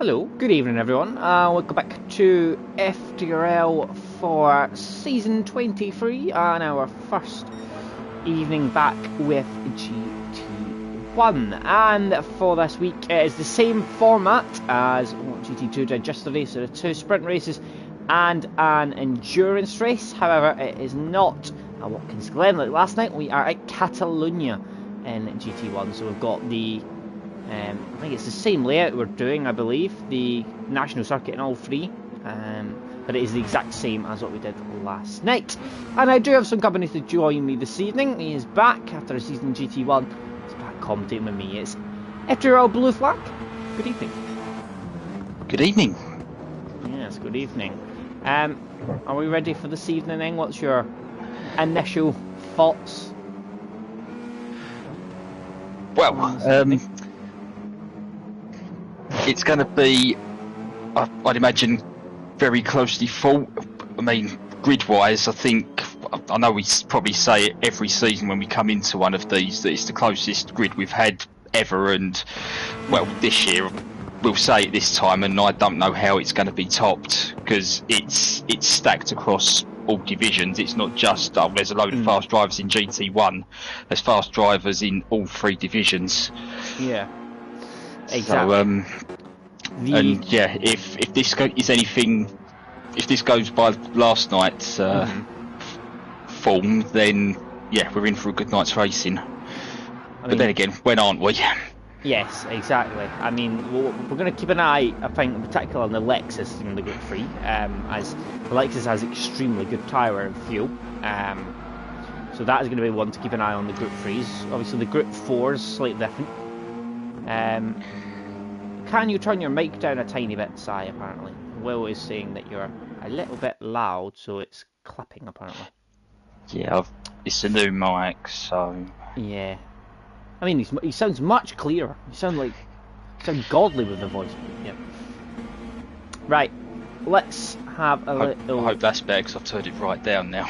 Hello, good evening everyone. Welcome back to FTRL for Season 23 and our first evening back with GT1. And for this week it is the same format as what GT2 did yesterday, so the 2 sprint races and an endurance race. However, it is not at Watkins Glen like last night. We are at Catalonia in GT1, so we've got the I think it's the same layout we're doing, I believe, the national circuit in all three, but it is the exact same as what we did last night. And I do have some company to join me this evening. He is back after a season in GT1. He's back commentating with me. It's FTRL Blue Flag. Good evening. Good evening. Yes, good evening. Are we ready for this evening then? What's your initial thoughts? Well, it's going to be, I'd imagine, very closely fought. I mean, grid-wise, I know we probably say it every season when we come into one of these, that it's the closest grid we've had ever, and, well, this year, we'll say it this time, and I don't know how it's going to be topped, because it's stacked across all divisions. It's not just, there's a load of fast drivers in GT1, there's fast drivers in all 3 divisions. Yeah. Exactly. So, and yeah, if this is anything, if this goes by last night's form, then yeah, we're in for a good night's racing. But then again, when aren't we? Yes, exactly. I mean, we're going to keep an eye, I think, in particular on the Lexus in the Group 3, as the Lexus has extremely good tyre and fuel. So that is going to be one to keep an eye on, the Group 3s. Obviously, the Group 4s slightly different. Can you turn your mic down a tiny bit, Si, apparently? Will is saying that you're a little bit loud, so it's clipping, apparently. Yeah, it's a new mic, so... Yeah. I mean, he sounds much clearer. You sound godly with the voice. Yeah. Right, let's have a little... I hope that's better, because I've turned it right down now.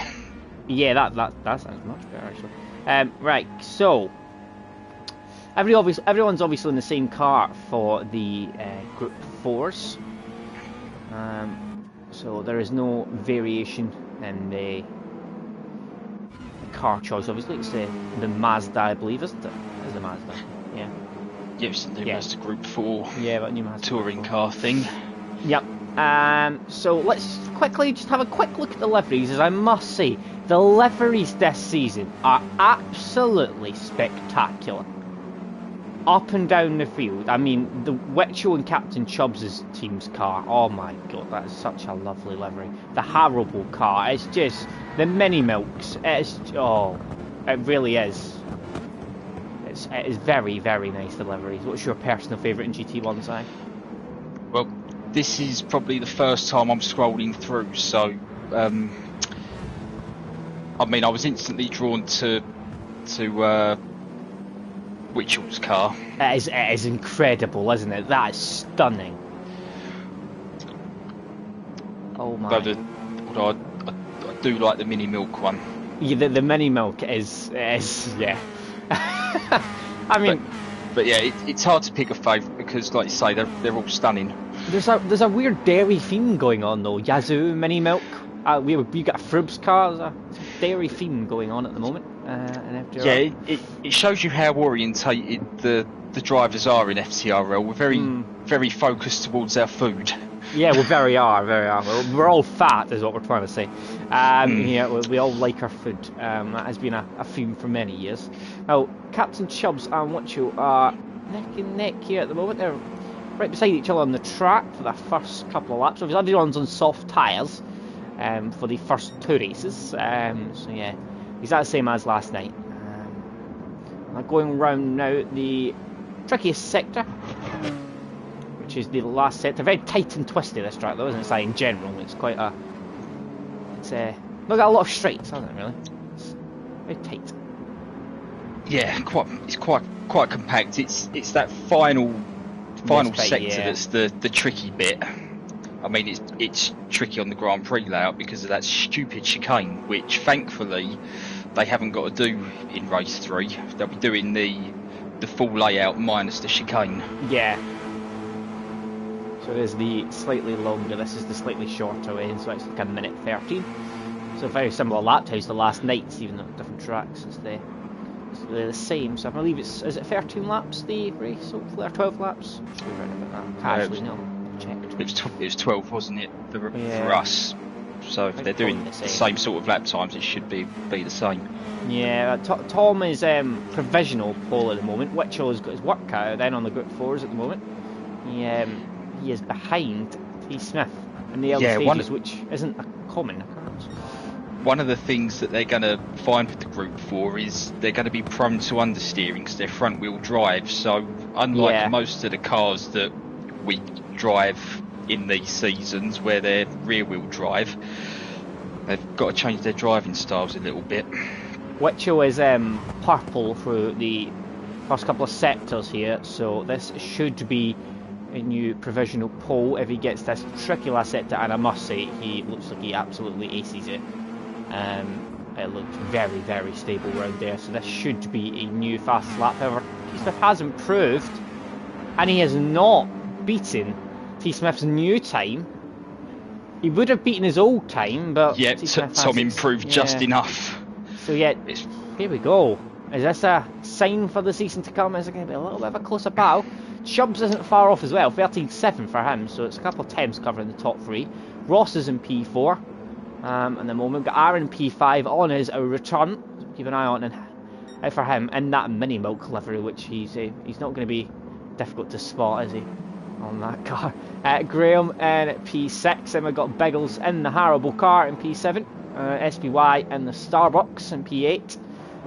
Yeah, that sounds much better, actually. Right, so... Everyone's obviously in the same car for the Group 4s, so there is no variation in the car choice. Obviously, it's the Mazda, I believe, isn't it? It's the Mazda, yeah. Yeah, it's the new Mazda Group 4 but new Mazda touring car thing. Yep. So let's quickly just have a quick look at the liveries, as I must say, the liveries this season are absolutely spectacular. Up and down the field. I mean, the Witcho and Captain Chubbs' team's car, oh my god, that is such a lovely livery. The Harrowable car, it's just, the Mini Milks, it really is. It is very, very nice, the liveries. What's your personal favourite in GT1, Si? Well, this is probably the first time I'm scrolling through, so, I mean, I was instantly drawn to Witchell's car. It is incredible, isn't it? That is stunning. Oh my. Although I do like the Mini Milk one. Yeah, the Mini Milk is yeah. I mean, but yeah, it's hard to pick a favourite because, like you say, they're all stunning. There's a weird dairy theme going on though. Yazoo, Mini Milk. We got a Frubs car. There's a dairy theme going on at the moment. Yeah, it shows you how orientated the drivers are in FTRL. We're very focused towards our food. Yeah, we very are. We're all fat, is what we're trying to say. Yeah, we all like our food. That has been a theme for many years. Now, Captain Chubbs and Witcho are neck and neck here at the moment. They're right beside each other on the track for the first couple of laps. Obviously, everyone's on soft tyres for the first 2 races. So yeah, exactly the same as last night. Going round now the trickiest sector, which is the last sector. Very tight and twisty, this track though, isn't it? Like in general, it's quite not got a lot of straights, hasn't it? Really, it's very tight. Yeah, it's quite compact. It's that final sector that's the tricky bit. I mean, it's tricky on the Grand Prix layout because of that stupid chicane, which thankfully they haven't got to do in race 3. They'll be doing the full layout minus the chicane. Yeah. So there's the slightly longer, this is the slightly shorter way, and so it's like a minute 13. So very similar lap times to last night's, even though different tracks. They're the same. So I believe is it 13 laps the race, hopefully, or 12 laps? Should be right about that. Actually, no, checked. It was 12, wasn't it, for us? So if they're doing the same sort of lap times, it should be the same. Yeah, Tom is provisional pole at the moment. Witchell has got his work cut out then on the Group 4s at the moment. He is behind T. Smith in the early stages, which isn't a common occurrence. One of the things that they're going to find with the Group 4 is they're going to be prone to understeering because they're front wheel drive. So unlike most of the cars that we drive in these seasons where they're rear wheel drive, they've got to change their driving styles a little bit. Witchell is purple through the first couple of sectors here, so this should be a new provisional pole if he gets this tricky last sector, and I must say he looks like he absolutely aces it. It looks very, very stable around there, so this should be a new fast lap. However, T. Smith has improved, and he has not beaten T. Smith's new time. He would have beaten his old time, but Tom improved just enough. So here we go. Is this a sign for the season to come? Is it going to be a little bit of a closer battle? Chubbs isn't far off as well, 13.7 for him, so it's a couple of temps covering the top three. Ross is in P4 at the moment. Got Aaron P5 on his return. So keep an eye on out for him in that mini milk livery, which he's not going to be difficult to spot, is he, on that car? Graham in P6, and we've got Biggles in the Haribo car in P7. SPY in the Starbucks in P8.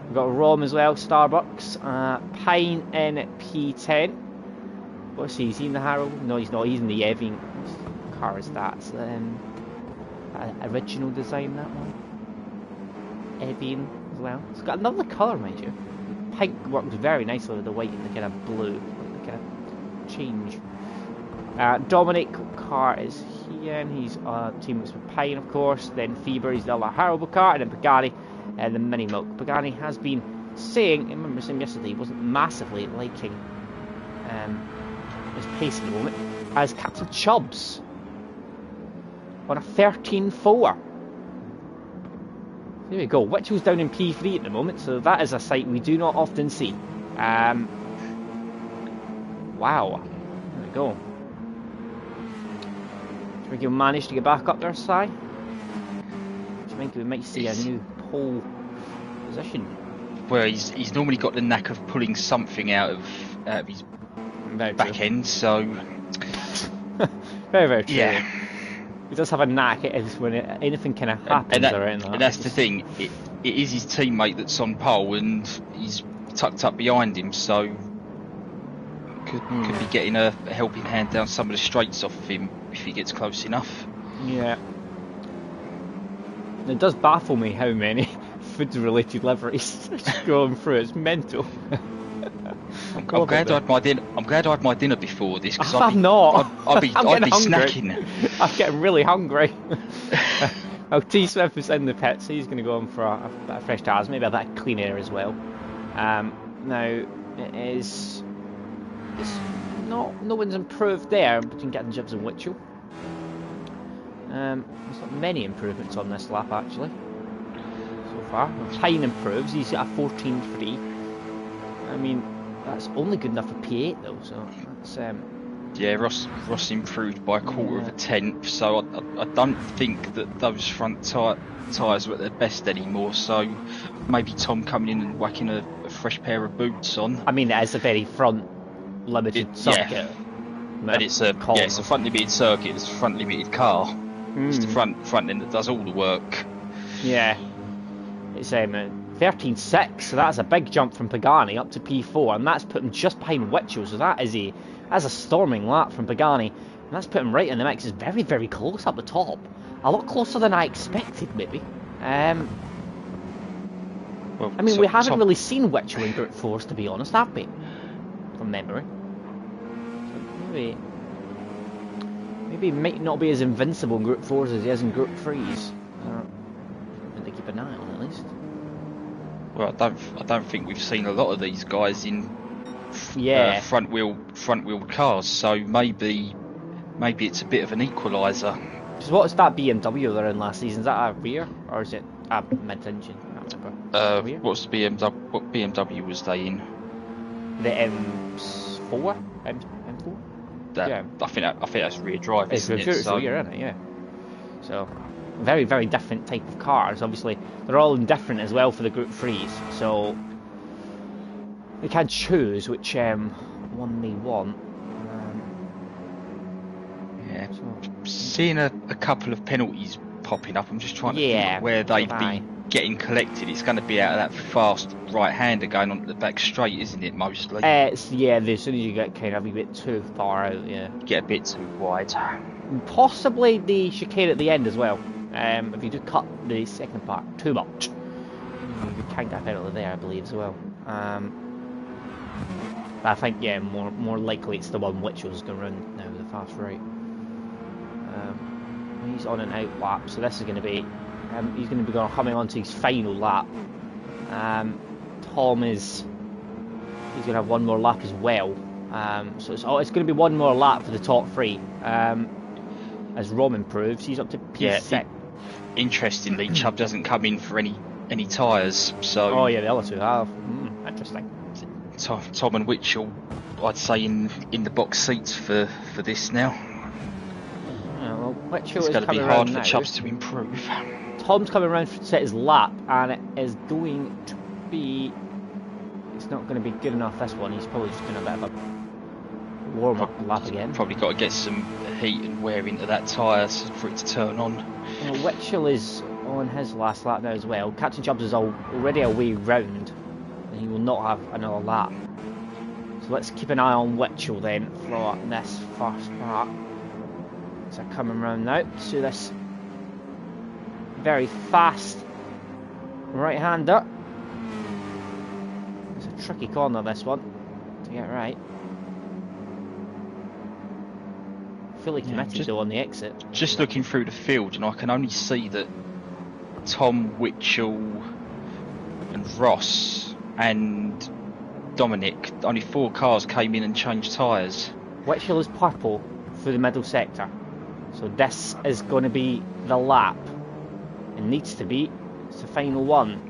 We've got Rom as well, Starbucks. Pine in P10. What's he? Is he in the Haribo? No, he's not. He's in the Evian. What car is that? It's original design, that one. Evian as well. It's got another colour, mind you. Pink works very nicely with the white and the kind of blue. Like the kind of change. Dominic car is here, and he's teammates with Pine, of course. Then Feber, he's the other Haribo car, and then Pagani and the Mini Milk. Pagani has been saying, I remember saying yesterday, he wasn't massively liking his pace at the moment, as Captain Chubbs on a 13.4. There we go. Witchell's down in P3 at the moment, so that is a sight we do not often see. Wow. There we go. Do you think he'll manage to get back up there, Si? Do you think we might see a new pole position? Well, he's normally got the knack of pulling something out of his back end, so... very, very true. Yeah. He does have a knack when anything kind of happens around that. And that's the thing, it is his teammate that's on pole, and he's tucked up behind him, so could be getting a helping hand down some of the straights off of him if he gets close enough. Yeah. It does baffle me how many food-related liveries going through. It's mental. I'm glad I had my dinner before this, because I'd be snacking. I'm getting really hungry. Well, T. Smith is in the pits, so he's going to go on for a bit of fresh tires, maybe a bit of clean air as well. Now, it's no one's improved there between getting Gibbs and Witchell. There's not many improvements on this lap actually so far. Pine improves, he's got a 14.3. I mean, that's only good enough for P8 though, so that's yeah, Ross improved by a quarter of a tenth, so I don't think that those front tyres are at their best anymore, so maybe Tom coming in and whacking a fresh pair of boots on. I mean, it's a very front limited circuit. Yeah. But it's a front limited circuit, it's a front limited car. It's the front end that does all the work. Yeah. It's 13.6, so that's a big jump from Pagani up to P4, and that's put him just behind Witchell, so that's a storming lap from Pagani, and that's put him right in the mix. It's very, very close up the top. A lot closer than I expected, maybe. Well, I mean, we haven't really seen Witchell in Group 4s, to be honest, have we? From memory. So maybe he might not be as invincible in Group 4s as he is in Group 3s. Something to keep an eye on, at least. Well, I don't think we've seen a lot of these guys in front wheel cars, so maybe maybe it's a bit of an equaliser. Because what's that BMW they're in last season? Is that a rear or is it a mid-engine? I can't remember. What's the BMW? What BMW was they in? The M4, M4. Yeah. I think that's rear drive, isn't it? It's rear, isn't it? Yeah. So very, very different type of cars. Obviously, they're all indifferent as well for the Group 3s. So they can choose which one they want. Yeah. Seeing a couple of penalties popping up, I'm just trying to think where they'd be getting collected. It's going to be out of that fast right-hander going onto the back straight, isn't it, mostly? As soon as you get kind of a bit too far out, get a bit too wide. Possibly the chicane at the end as well. If you do cut the second part too much, you can get a penalty there, I believe, as well. But I think, more likely it's the one Mitchell's going to run now, the fast right. He's on an out lap, so this is going to be he's going to be coming on to his final lap. Tom he's going to have one more lap as well, so it's going to be one more lap for the top three. As Rom improves, he's up to P6. Yeah, interestingly, Chubb doesn't come in for any tyres, so... Oh yeah, the other two have. Interesting. Tom and Witchell, I'd say, in the box seats for this now. Witchell it's is going to be hard for Chubbs to improve. Tom's coming around to set his lap, and it is going to be... It's not going to be good enough, this one. He's probably just doing a bit of a warm-up lap again. Probably got to get some heat and wear into that tyre for it to turn on. Witchell is on his last lap now as well. Captain Chubbs is already away round, and he will not have another lap. So let's keep an eye on Witchell then for this first part. So coming round now to this very fast right-hander. It's a tricky corner, this one, to get right. Fully committed though on the exit. Just looking through the field, and I can only see that Tom, Witchell and Ross and Dominic, only 4 cars came in and changed tyres. Witchell is purple through the middle sector. So this is going to be the lap. It needs to be. It's the final one.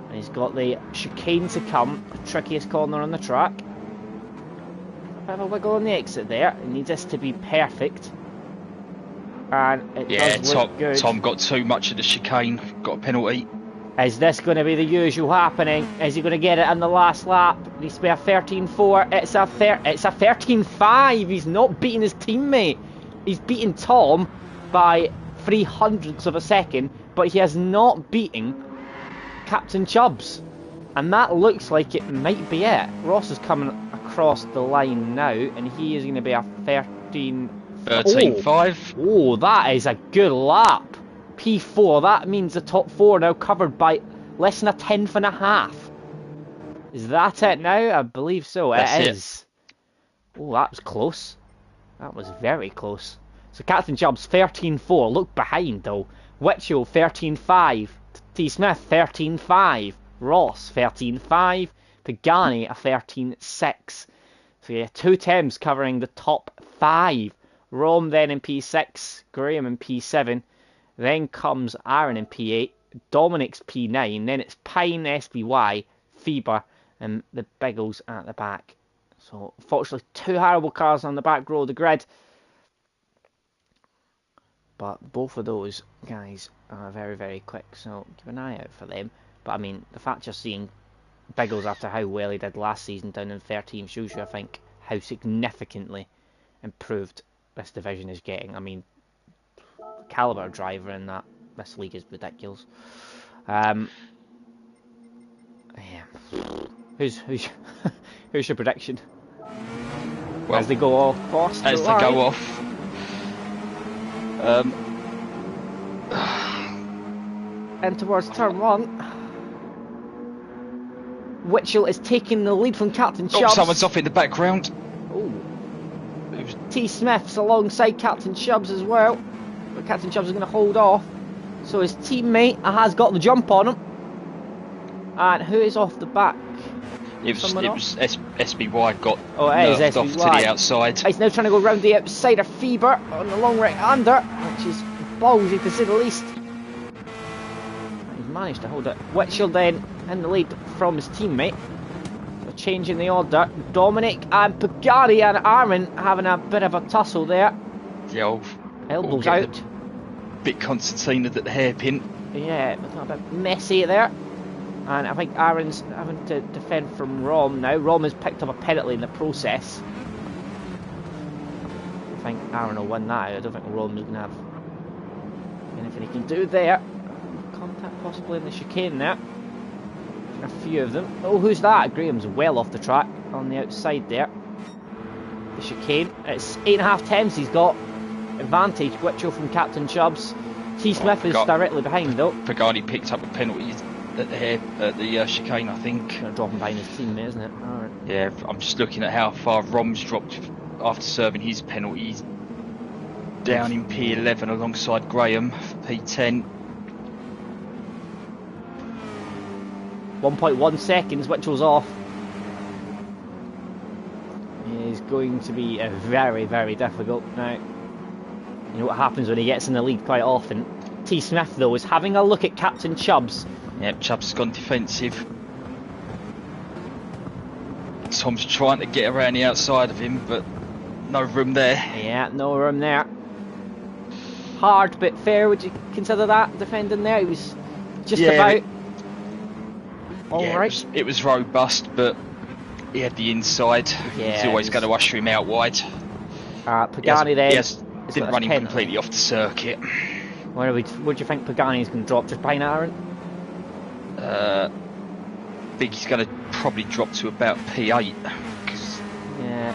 And he's got the chicane to come, the trickiest corner on the track. A bit of a wiggle on the exit there. It needs this to be perfect. And it does look good. Tom got too much of the chicane, got a penalty. Is this going to be the usual happening? Is he going to get it in the last lap? It needs to be a 13.4. It's a 13.5. He's not beating his teammate. He's beaten Tom by 0.03 of a second, but he has not beaten Captain Chubbs. And that looks like it might be it. Ross is coming across the line now, and he is going to be a 13.5. Oh, that is a good lap. P4, that means the top 4 now covered by less than a 10.5. Is that it now? I believe so. It is. Oh, that was close. That was very close. So Captain Chubbs 13.4. Look behind though. Witchell 13.5. T. Smith 13.5. Ross 13.5. Pagani a 13.6. So yeah, 2 Thames covering the top 5. Rom then in P6. Graham in P7. Then comes Aaron in P8. Dominic's P9. Then it's Pine, SBY, Feber, and the Biggles at the back. So, unfortunately, 2 horrible cars on the back row of the grid. But both of those guys are very, very quick. So, keep an eye out for them. But, I mean, the fact you're seeing Biggles after how well he did last season down in 13 shows you, I think, how significantly improved this division is getting. I mean, caliber driver in this league is ridiculous. Yeah. Who's who's your prediction? Well, as they go off course, as they go off. And towards turn 1, Witchell is taking the lead from Captain Chubbs. Someone's off in the background. Oh. T. Smith's alongside Captain Chubbs as well. But Captain Chubbs is going to hold off. So his teammate has got the jump on him. And who is off the back? Someone off? SBY got Oh, it is nerfed off SBY. to the outside. He's now trying to go round the outside of Fever on the long right-hander, which is ballsy to say the least. He's managed to hold it. Witchell then in the lead from his teammate. So changing the order. Dominic and Pagani and Aaron having a bit of a tussle there. The old Elbows out. Bit concertina at the hairpin. Yeah, a bit messy there. And I think Aaron's having to defend from Rom now. Rom has picked up a penalty in the process. I think Aaron will win that. I don't think Rom's going to have anything he can do there. Contact possibly in the chicane there. A few of them. Oh, who's that? Graham's well off the track on the outside there. The chicane. It's 8.5 temps he's got. Advantage. Witchell from Captain Chubbs. T. Smith is directly behind though. Pagani picked up a penalty at the chicane, I think. Dropping behind his teammate, isn't it? Right. Yeah, I'm just looking at how far Rom's dropped after serving his penalties. Down in P11 alongside Graham for P10. 1.1 seconds, Witchell's off. It is going to be a very, very difficult now. You know what happens when he gets in the lead quite often. T. Smith, though, is having a look at Captain Chubbs. Yep, Chubbs has gone defensive. Tom's trying to get around the outside of him, but no room there. Yeah, no room there. Hard but fair, would you consider that, defending there? He was just about... Alright. It was robust, but he had the inside. Yeah, he's always going to usher him out wide. Pagani then... Didn't run him completely off the circuit. What do you think Pagani's going to drop? Just behind Aaron? I think he's going to probably drop to about P8. Yeah.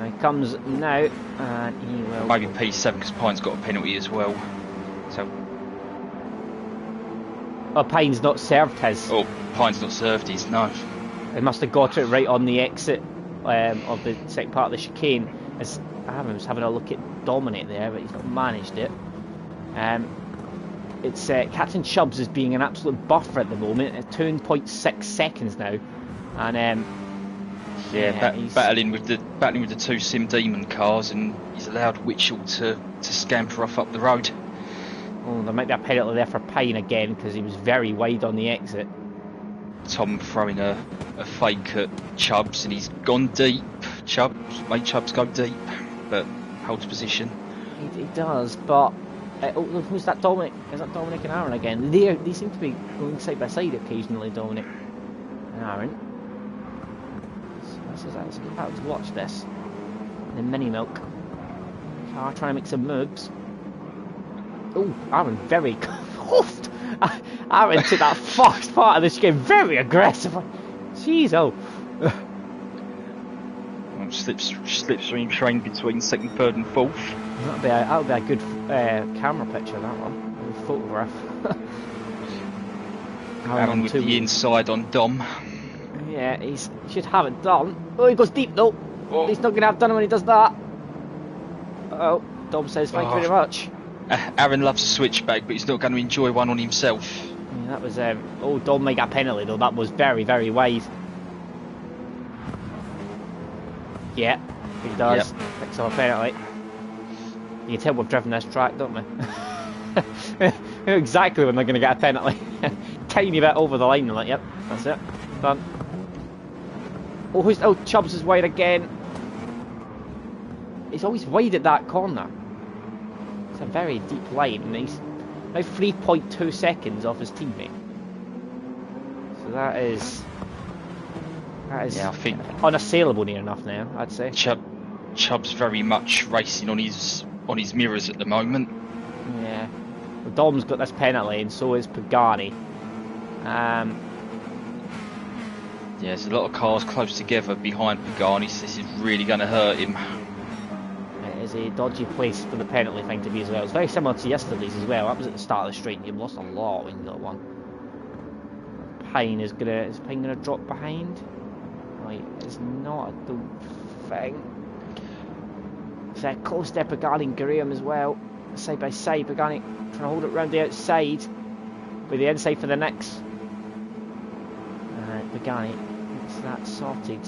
He comes now, and he will... Maybe P7, because Pine's got a penalty as well. So... Oh, Pine's not served his. Oh, Pine's not served his, no. He must have got it right on the exit of the second part of the chicane. As Aaron was having a look at Dominic there, but he's not managed it. It's Captain Chubbs is being an absolute buffer at the moment at 2.6 seconds now, and he's battling with the two Sim Demon cars, and he's allowed Witchell to scamper off up the road. Oh, there might be a penalty there for Pine again because he was very wide on the exit. Tom throwing a fake at Chubbs, and he's gone deep. Chubbs made Chubbs go deep, but holds position. He does, but who's that? Dominic? Is that Dominic and Aaron again? They seem to be going side by side occasionally, Dominic and Aaron. So it's about to watch this. The mini milk car trying to make some moves. Oh, Aaron very huffed. Aaron took that first part of this game very aggressively. Jeez, oh. Slipstream train between second, third, and fourth. That'll be a good camera picture. That one, a photograph. Aaron with the inside on Dom. Yeah, he should have it done. Oh, he goes deep though. Oh. He's not going to have done when he does that. Oh, Dom says thank you very much. Aaron loves a switchback, but he's not going to enjoy one on himself. Yeah, that was oh, Dom may get a penalty though. That was very, very wide. Yeah, he does. Yep. Picks up a penalty. You can tell we've driven this track, don't we? We know exactly when they're going to get a penalty. Tiny bit over the line, they're like, yep, that's it. Done. Oh, Chubbs is wide again. He's always wide at that corner. It's a very deep line, and he's now 3.2 seconds off his teammate. So that is yeah, I think unassailable near enough now, I'd say. Chubb's very much racing on his mirrors at the moment. Yeah. Well, Dom's got this penalty, and so is Pagani. Yeah, there's a lot of cars close together behind Pagani, so this is really going to hurt him. It is a dodgy place for the penalty thing to be as well. It's very similar to yesterday's as well. That was at the start of the straight, and you lost a lot when you got one. Pine is Pine gonna drop behind? Right, it's not, I don't think. It's close there, Pagani and Graham as well. Side by side, Pagani trying to hold it round the outside with the inside for the next. Pagani Is that sorted?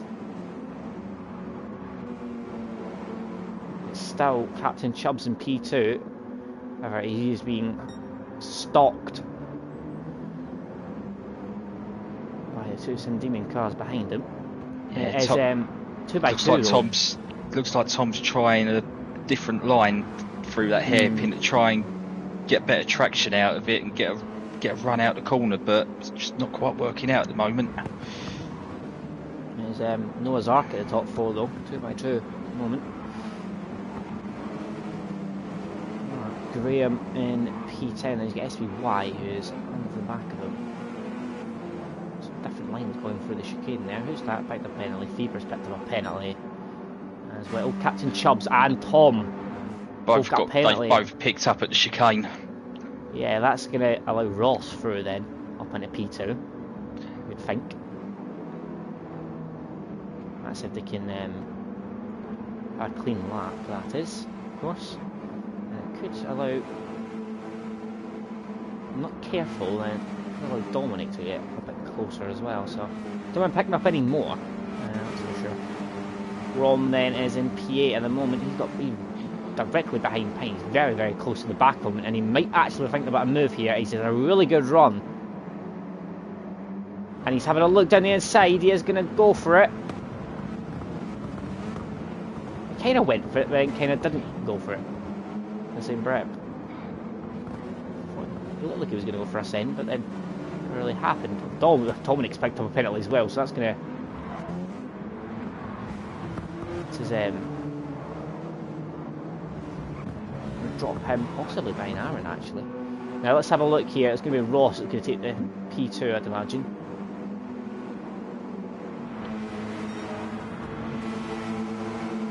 It's still Captain Chubbs in P2. However, he's being stalked by the two Sandemian cars behind him. Yeah, it is 2x2. Looks like Tom's trying a different line through that hairpin to try and get better traction out of it and get a run out the corner, but it's just not quite working out at the moment. There's Noah's Ark at the top 4 though, 2x2 at the moment. Graham in P10, and he's got SVY who's on the back of him. Some different lines going through the chicane there. Who's that? Picked up a penalty. Fever's picked up a penalty as well. Captain Chubbs and Tom They've both picked up at the chicane. Yeah, that's going to allow Ross through then, up into P2, you'd think. That's if they can have a clean lap, that is, of course. Could allow, I'm not careful, then allow Dominic to get a bit closer as well, so don't want to pick him up any more, that's for sure. Rom then is in P8 at the moment. He's directly behind Pine. He's very, very close to the back of him, and he might actually think about a move here. He's in a really good run, and he's having a look down the inside. He is going to go for it. He kind of went for it, but then kind of didn't go for it. The same breath. It looked like he was going to go for a send, but then it really happened. Dominic's picked up a penalty as well, so that's going to. This is drop him possibly behind Aaron actually. Now let's have a look here. It's going to be Ross that's going to take the P2, I'd imagine.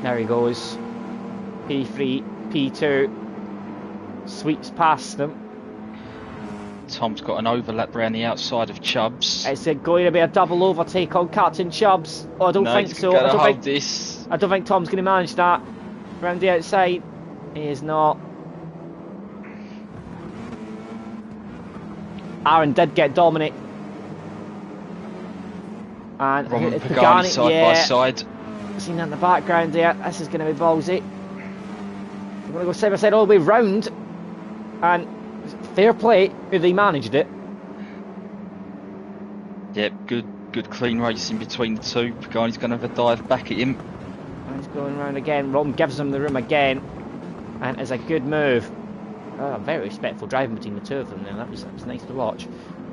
There he goes. P3, P2. Sweeps past them. Tom's got an overlap around the outside of Chubbs. It's going to be a double overtake on Captain Chubbs. Oh, I don't think so. I don't think Tom's going to manage that. Around the outside. He is not. Aaron did get Dominic. And Pagani side by side. Seen that in the background there. This is going to be ballsy. We're going to go side by side all the way round. And fair play, they managed it. Yep, good clean racing between the two. Pagani's going to have a dive back at him. And he's going round again. Rom gives him the room again. And it's a good move. Very respectful driving between the two of them there. That was nice to watch.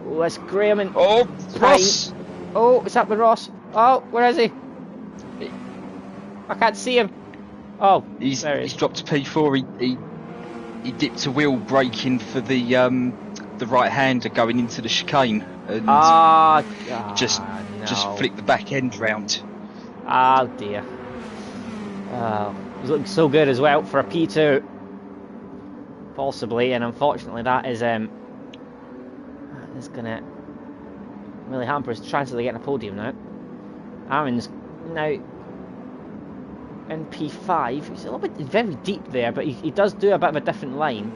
Oh, it's Graham and Ross! Oh, what's up with Ross? Oh, where is he? I can't see him. Oh, he's dropped to P4. He dipped a wheel braking for the right-hander going into the chicane and just flicked the back end round. Oh dear. He's looking so good as well for a P2, possibly, and unfortunately that is gonna really hamper his chances of getting a podium now. Aaron's now in P5. He's a little bit very deep there, but he does do a bit of a different line.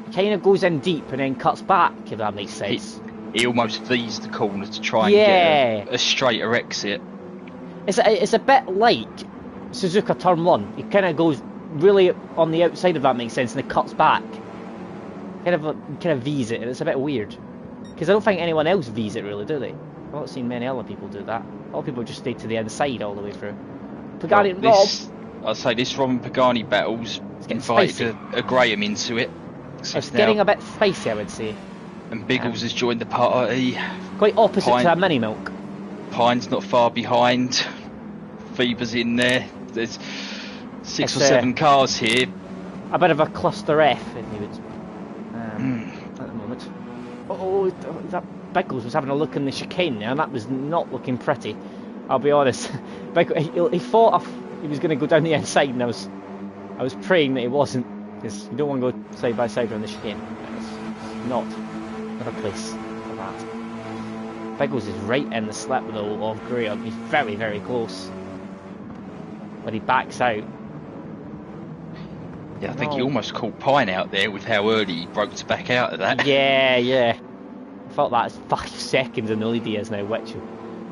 He kind of goes in deep and then cuts back, if that makes sense. He almost V's the corner to try and get a straighter exit. It's a bit like Suzuka turn 1. He kind of goes really on the outside, if that makes sense, and it cuts back. Kind of V's it, and it's a bit weird. Because I don't think anyone else V's it really, do they? I've not seen many other people do that. A lot of people just stay to the inside all the way through. Pagani and Rob. I'd say this Rob and Pagani battle's invited a Graham into it. It's getting a bit spicy, I would say. And Biggles has joined the party. Quite opposite to a mini milk. Pine's not far behind. Phoebe's in there. There's 6 or 7 cars here. A bit of a cluster F, if you would. At the moment. Oh, that Biggles was having a look in the chicane there, and that was not looking pretty. I'll be honest. He thought he was going to go down the inside, and I was praying that he wasn't, because you don't want to go side by side on the chicane. It's not a place for that. Biggles is right in the slip though of Graham. He's very, very close. But he backs out. Yeah, I think he almost caught Pine out there with how early he broke to back out of that. Yeah. I thought that's 5 seconds in the lead he is now, which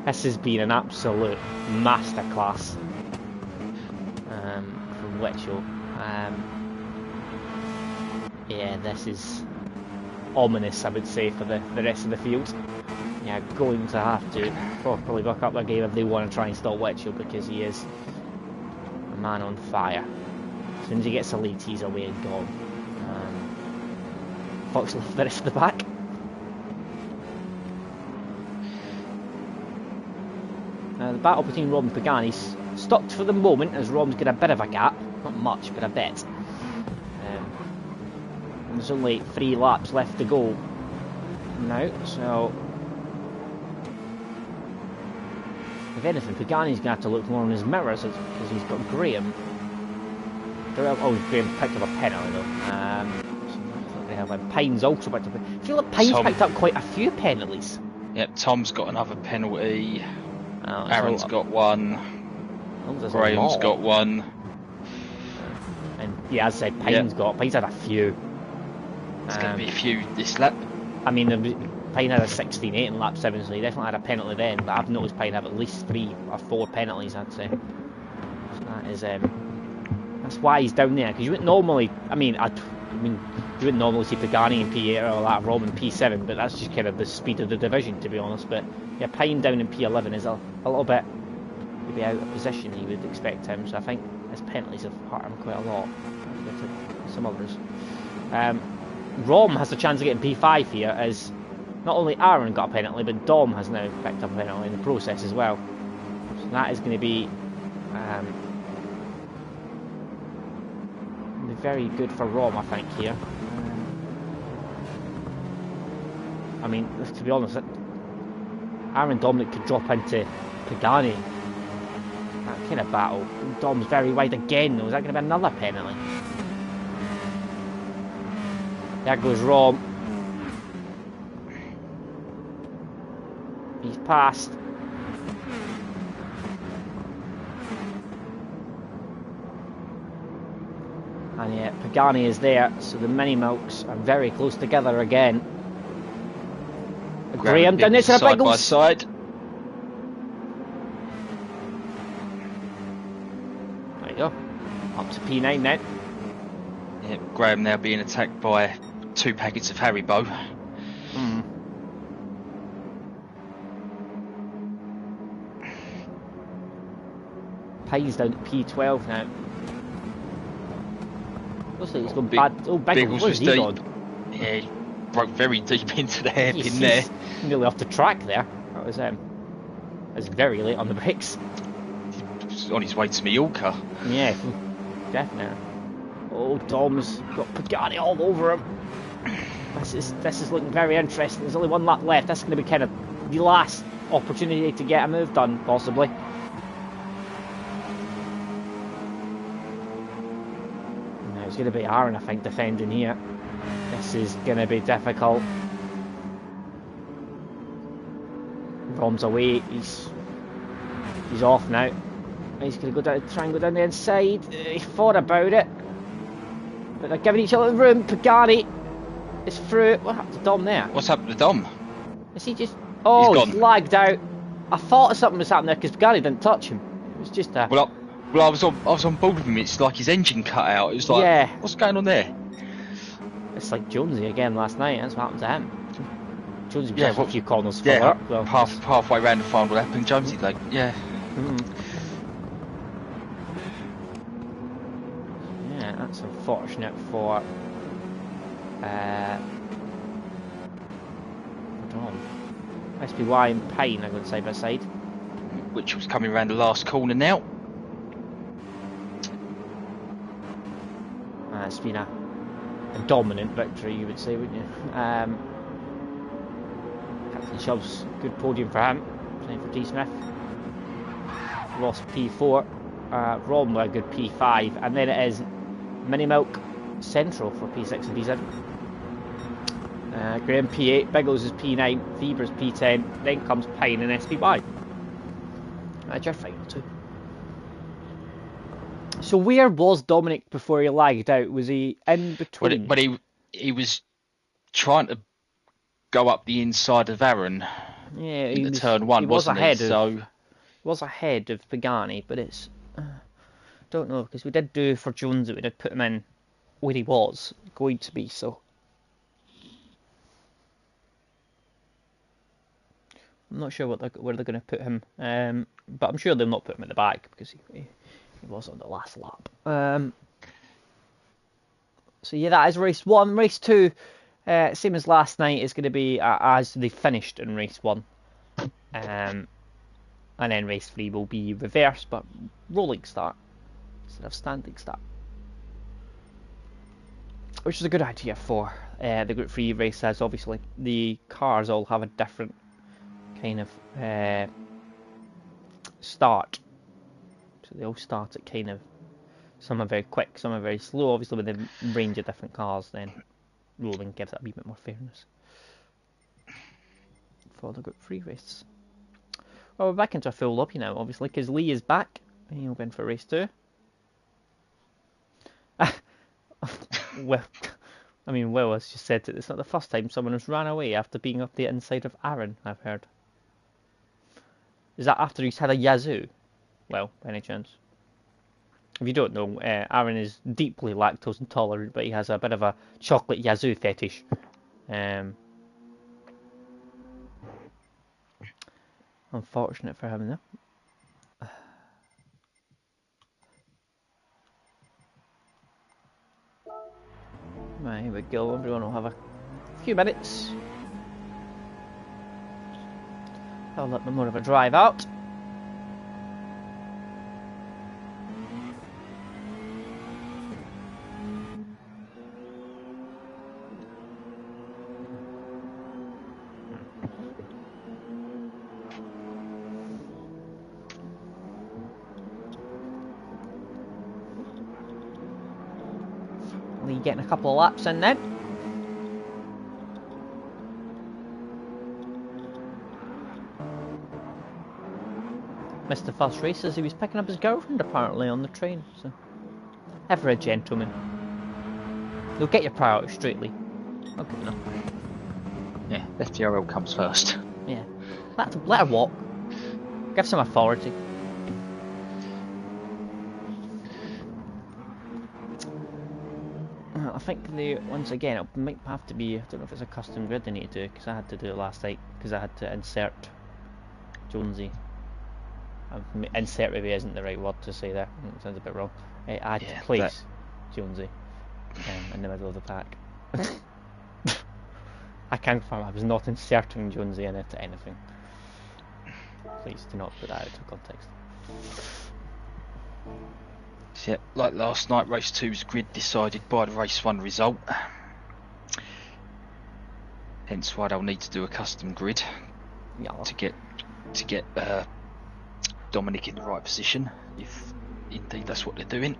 This has been an absolute masterclass from Witchell. Yeah, this is ominous, I would say, for the rest of the field. Yeah, going to have to properly buck up their game if they want to try and stop Witchell, because he is a man on fire. As soon as he gets a lead, he's away and gone. Fox left the rest of the back. The battle between Rob and Pagani's stopped for the moment, as Rob's got a bit of a gap. Not much, but a bit. And there's only 3 laps left to go now, so if anything, Pagani's going to have to look more in his mirrors, because he's got Graham. Oh, Graham picked up a penalty though. Pine's also picked up. I feel like Pine's picked up quite a few penalties. Yep, Tom's got another penalty. Oh, Aaron's got one. Graham's got one. And yeah, as I said, Pine's had a few. There's going to be a few this lap. I mean, Pine had a 16-8 in lap 7, so he definitely had a penalty then. But I've noticed Pine have at least 3 or 4 penalties, I'd say. So that is that's why he's down there. Because you wouldn't normally, you wouldn't normally see Pagani in P8 or that Rob in P7, but that's just kind of the speed of the division, to be honest. But yeah, Pine down in P11 is a little bit maybe out of position. You would expect him. So I think his penalties have hurt him quite a lot compared to some others. Rom has a chance of getting P5 here, as not only Aaron got a penalty, but Dom has now picked up a penalty in the process as well. So that is going to be very good for Rom, I think, here. I mean, to be honest, Aaron Dominic could drop into Pagani. That kind of battle. Dom's very wide again, though. Is that going to be another penalty? There goes Rom. He's passed. And yeah, Pagani is there, so the mini milks are very close together again. Graham down there to the side by side. There you go. Up to P9 now. Yeah, Graham now being attacked by 2 packets of Haribo. Pine's down to P12 now. Looks like he's gone bad. Oh, Biggles was deep. Yeah, he broke very deep into the hairpin there. Nearly off the track there. That was very late on the brakes. He's on his way to Mallorca. Yeah, definitely. Oh, Dom's got Pagani all over him. This is looking very interesting. There's only 1 lap left. That's going to be kind of the last opportunity to get a move done, possibly. It's going to be Aaron, I think, defending here. This is going to be difficult. Rom's away. He's off now. He's going to go down, try and go down the inside. He thought about it, but they're giving each other room. Pagani is through. What happened to Dom there? What's happened to Dom? Is he just? Oh, he's lagged out. I thought something was happening there because Pagani didn't touch him. It was just a. Well, I was on board with him. It's like his engine cut out. It was like, yeah. What's going on there? It's like Jonesy again last night. That's what happened to him. Jonesy was a few corners for well, halfway around the final lap, and Jonesy yeah. Yeah, that's unfortunate for Dom. SPY and Payne are going side by side. Which was coming around the last corner now. It's been a dominant victory, you would say, wouldn't you? Captain Chubb's good podium for him, playing for D Smith. Lost P4. Ron with a good P5, and then it is Mini Milk Central for P6 and P7. Graham P8, Biggles is P9, Feber's P10, then comes Pine and SPY. That's your final 2. So where was Dominic before he lagged out? Was he in between? But he was trying to go up the inside of Aaron. Yeah, into turn one, he was wasn't ahead he? of So was ahead of Pagani, but it's don't know, because we did do for Jonesy, we did put him in where he was going to be. So I'm not sure where they're going to put him, but I'm sure they'll not put him at the back because he was on the last lap. So yeah, that is race 1. Race 2, same as last night, is going to be as they finished in race 1. And then race 3 will be reverse, but rolling start instead of standing start. Which is a good idea for the Group 3 race, as obviously the cars all have a different kind of start. So they all start at kind of, some are very quick, some are very slow. Obviously with the range of different cars, then rolling gives it a wee bit more fairness for the Group 3 race. Well, we're back into a full lobby now, obviously, because Lee is back. He'll go in for race 2. Well, I mean, Will has just said that it's not the first time someone has ran away after being up the inside of Aaron, I've heard. Is that after he's had a yazoo? Well, by any chance? If you don't know, Aaron is deeply lactose intolerant, but he has a bit of a chocolate yazoo fetish. Unfortunate for him, though. Right, here we go. Everyone will have a few minutes. I'll let them more of a drive out. Lee getting a couple of laps in then. Missed the first race as he was picking up his girlfriend apparently on the train. So, ever a gentleman. You'll get your priority straight, Lee. Okay, enough. yeah, FTRL comes first. Yeah, let her walk. Give some authority. I think once again it might have to be, I don't know if it's a custom grid they need to do, because I had to do it last night because I had to insert Jonesy. Insert maybe isn't the right word to say there. It sounds a bit wrong. I had to place Jonesy in the middle of the pack. I can confirm I was not inserting Jonesy into anything. Please do not put that out of context. Yeah, like last night, race 2's grid decided by the race 1 result. Hence why they'll need to do a custom grid to get Dominic in the right position, if indeed that's what they're doing.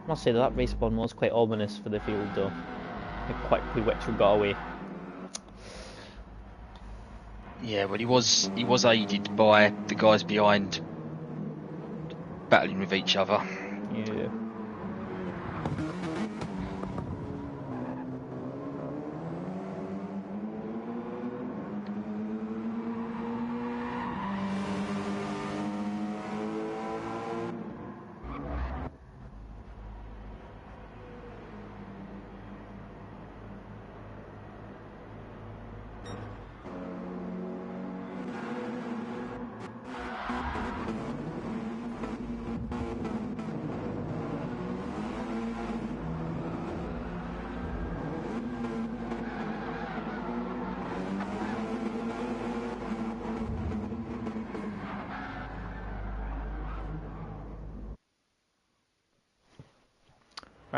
I must say that race 1 was quite ominous for the field though. How quickly Witcher got away. Yeah, well he was aided by the guys behind battling with each other. Yeah.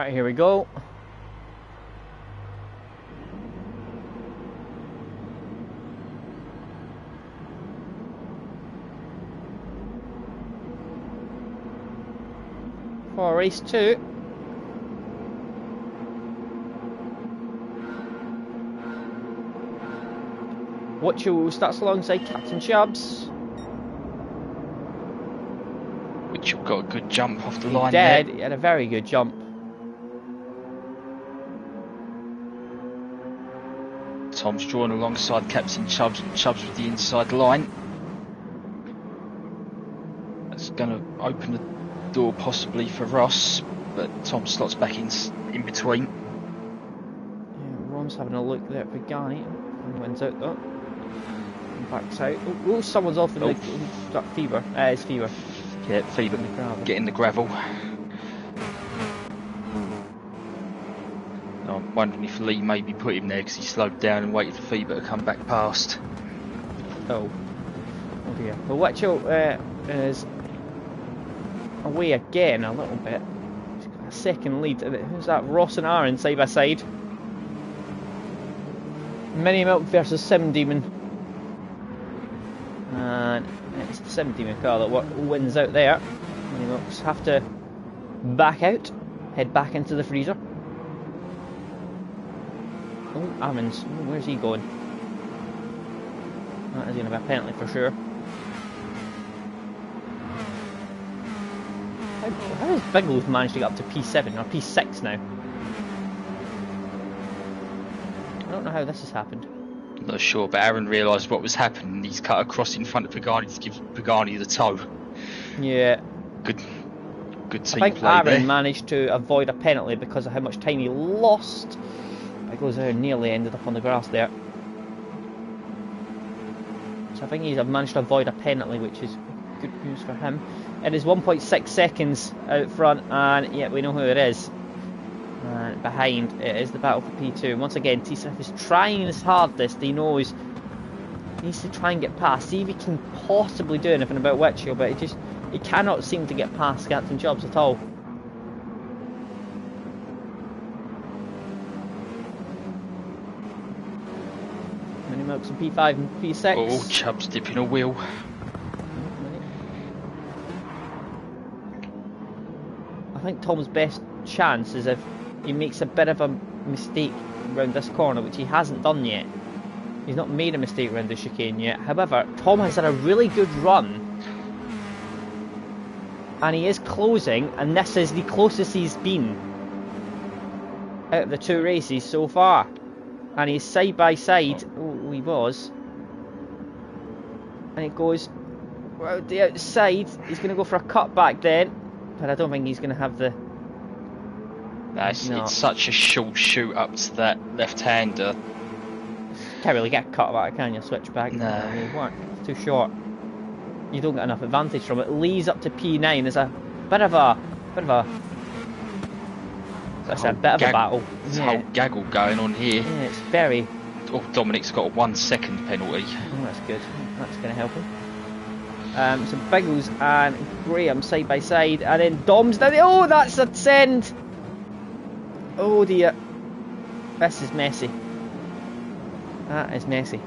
Right, here we go. For race 2. Watcho starts alongside Captain Chubbs. Watcho got a good jump off the He line did. there. He had a very good jump. Tom's drawn alongside Captain Chubbs, and Chubbs with the inside line. That's going to open the door possibly for Ross, but Tom slots back in between. Yeah, Ron's having a look there at Pagani. And wins out though. And backs out. Oh, someone's off in the got Fever. It's Fever. Yeah, Fever getting the gravel. I'm wondering if Lee maybe put him there because he slowed down and waited for Fever to come back past. Oh dear. Well, Watcho is away again a little bit. He's got a second lead. Who's that? Ross and Aaron side by side. Mini Milk versus Sim Demon. And it's the Sim Demon car that wins out there. Mini Milks have to back out, head back into the freezer. Oh, Aaron's. Where's he going? That is going to be a penalty for sure. How has Biggles managed to get up to P7 or P6 now? I don't know how this has happened. I'm not sure, but Aaron realised what was happening. He's cut across in front of Pagani to give Pagani the toe. Yeah. Good team I think play Aaron there. managed to avoid a penalty because of how much time he lost. Biggles nearly ended up on the grass there. So I think he's managed to avoid a penalty, which is good news for him. It is 1.6 seconds out front, and yeah, we know who it is. And behind it is the battle for P2. And once again, T-Swift is trying his hardest. He knows he needs to try and get past. See if he can possibly do anything about Watcho, but he cannot seem to get past Captain Chubbs at all. Mini Milks in P5 and P6. Oh, Chubbs dipping a wheel. I think Tom's best chance is if he makes a bit of a mistake around this corner, which he hasn't done yet. He's not made a mistake around the chicane yet. However, Tom has had a really good run. And he is closing, and this is the closest he's been out of the two races so far. And he's side by side. Oh, he was. And it goes out the outside. He's going to go for a cut back then. But I don't think he's going to have the... It's such a short shoot up to that left-hander. Can't really get a cut back, can you? Switch back. No. It won't work. It's too short. You don't get enough advantage from it. Lee's up to P9. There's a bit of a battle. There's a whole gaggle going on here. Yeah, it's very... Oh, Dominic's got a 1 second penalty. Oh, that's good. That's going to help him. So Biggles and Graham side by side, and then Dom's down there. Oh, that's a send! Oh dear. This is messy. That is messy.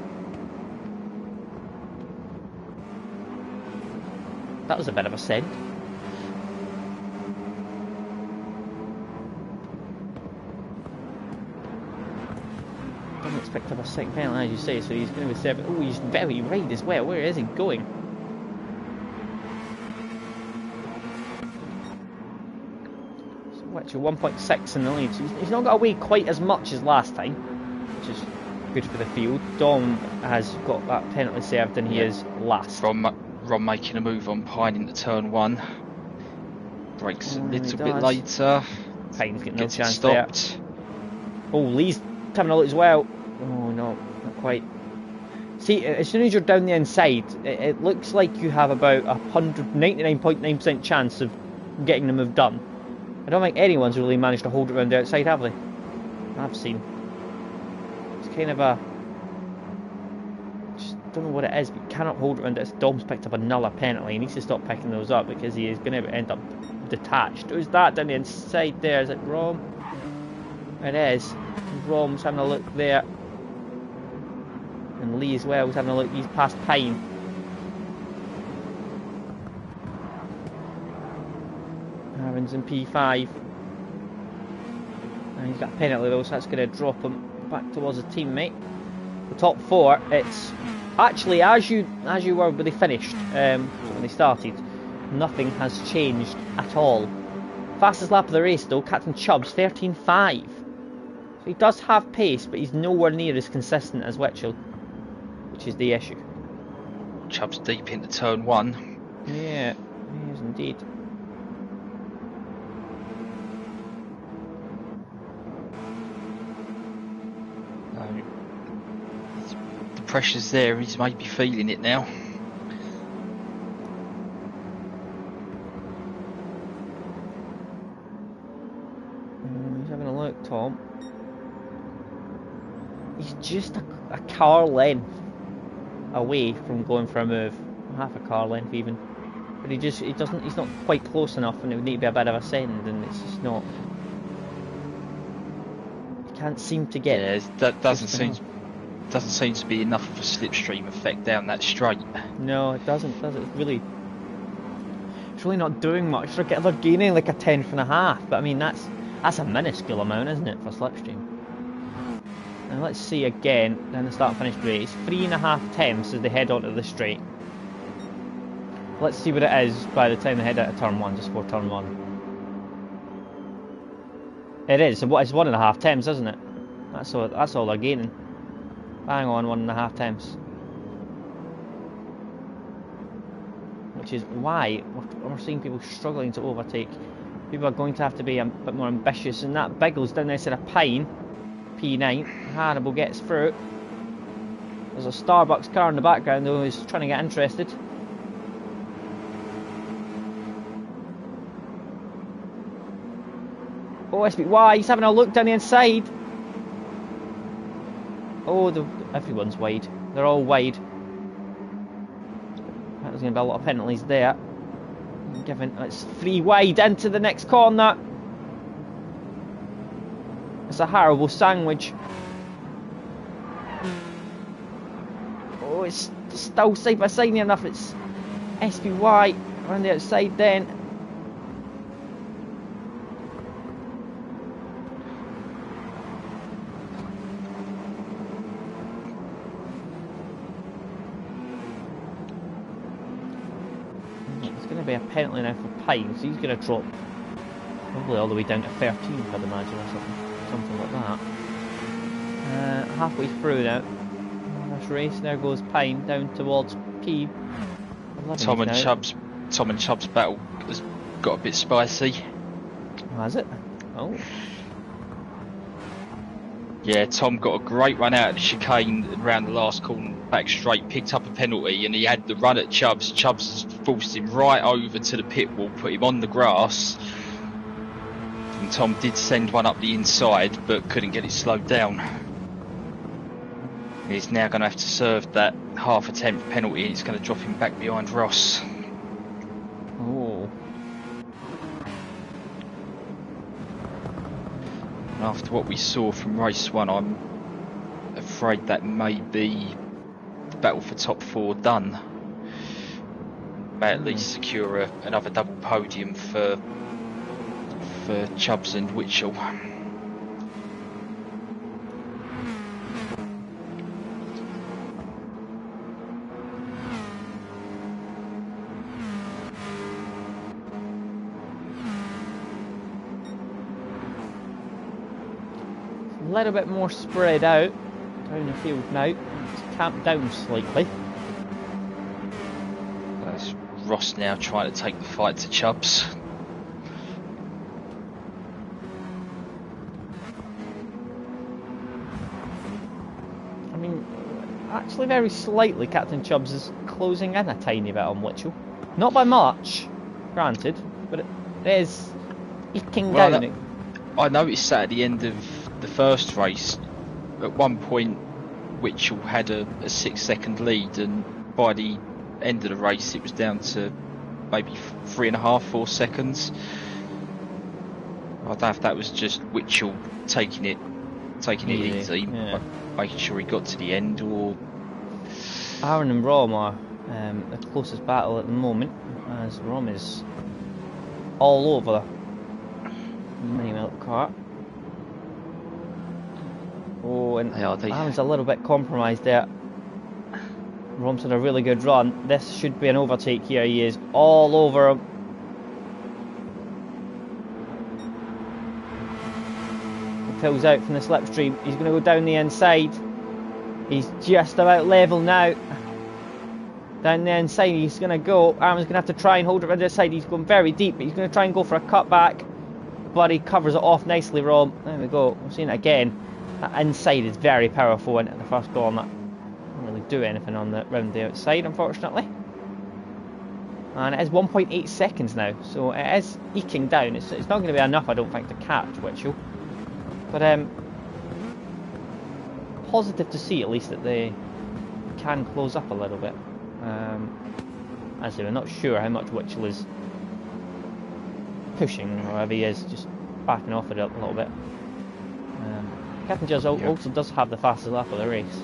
That was a bit of a send. Dominic's picked up a second penalty, as you say, so he's going to be seven. Oh, he's very right as well. Where is he going? So Watcho 1.6 in the lead. So he's not got away quite as much as last time, which is good for the field. Dom has got that penalty served, and he is last. Ron making a move on Pine into turn 1. Brakes a little bit later. Pine's getting no Gets chance stopped. there. Oh, Lee's having a look as well. Oh no, not quite. See, as soon as you're down the inside, it looks like you have about 99.9% chance of getting the move done. I don't think anyone's really managed to hold it around the outside, have they? I've seen. It's kind of a... just don't know what it is, but you cannot hold it around it. Dom's picked up another penalty. He needs to stop picking those up because he is going to end up detached. Who's that down the inside there? Is it Rom? It is. Rom's having a look there. And Lee as well was having a look. He's past Pine. Aaron's in P5. And he's got a penalty though, so that's going to drop him back towards a teammate. The top four, it's actually as you were when they finished, when they started, nothing has changed at all. Fastest lap of the race though, Captain Chubbs, 13.5. So he does have pace, but he's nowhere near as consistent as Witchell, which is the issue. Chubbs deep into turn 1. Yeah, he is indeed. The pressure's there, he's maybe feeling it now. He's having a look, Tom. He's just a car length away from going for a move. Half a car length even. But he's not quite close enough, and it would need to be a bit of a send, and it's just not. He can't seem to get it. Yeah, that doesn't seem to be enough of a slipstream effect down that straight. No, it doesn't, does it? It's really not doing much. They're gaining like a 10th and a half, but I mean that's a minuscule amount, isn't it, for slipstream? And let's see again in the start and finish race. 3.5 tenths as they head onto the straight. Let's see what it is by the time they head out of turn 1, just before turn 1. It is. It's 1.5 tenths, isn't it? That's all they're gaining. Bang on, 1.5 tenths. Which is why we're seeing people struggling to overtake. People are going to have to be a bit more ambitious. And that Biggles down there instead of Pine. P9. Hannibal gets through. There's a Starbucks car in the background though who's trying to get interested. Oh, SBY, he's having a look down the inside. Oh, everyone's wide. They're all wide. There's going to be a lot of penalties there. It's 3 wide into the next corner. It's a horrible sandwich. Oh, it's still side by side near enough. It's SBY around the outside then. It's going to be a penalty now for Pine, so he's going to drop probably all the way down to 13th, I'd imagine, or something like that. Halfway through now. This race, there goes Pine down towards P. Tom and Chubb's battle has got a bit spicy. Oh, has it? Oh. Yeah, Tom got a great run out of the chicane around the last corner, back straight, picked up a penalty, and he had the run at Chubbs. Chubbs forced him right over to the pit wall, put him on the grass. And Tom did send one up the inside, but couldn't get it slowed down. He's now going to have to serve that half a tenth penalty, and it's going to drop him back behind Ross. Oh. After what we saw from race 1, I'm afraid that may be the battle for top 4 done. May at least secure another double podium for Chubbs and Witchell. A little bit more spread out down the field now. It's camped down slightly. That's Ross now trying to take the fight to Chubbs. I mean, actually very slightly Captain Chubbs is closing in a tiny bit on Witchell. Not by much, granted, but it is eking down. I noticed that at the end of the first race, at one point Witchell had a 6-second lead, and by the end of the race it was down to maybe 3.5-4 seconds. I don't know if that was just Witchell taking it easy, yeah. making sure he got to the end, or Aaron and Rom are the closest battle at the moment, as Rom is all over the mini milk cart. Oh, and Aaron's a little bit compromised there. Rom's had a really good run. This should be an overtake here. He is all over him. He pulls out from the slipstream. He's going to go down the inside. He's just about level now. Down the inside, he's going to go. Aaron's going to have to try and hold it around the side. He's going very deep, but he's going to try and go for a cutback. But he covers it off nicely, Rom. There we go. We're seeing it again. That inside is very powerful into the first corner. Don't really do anything on the round the outside, unfortunately. And it is 1.8 seconds now, so it is eking down. It's not going to be enough, I don't think, to catch Witchell. But positive to see at least that they can close up a little bit. As we're not sure how much Witchell is pushing, or if he is just backing off it a little bit. Captain Jazz also does have the fastest lap of the race.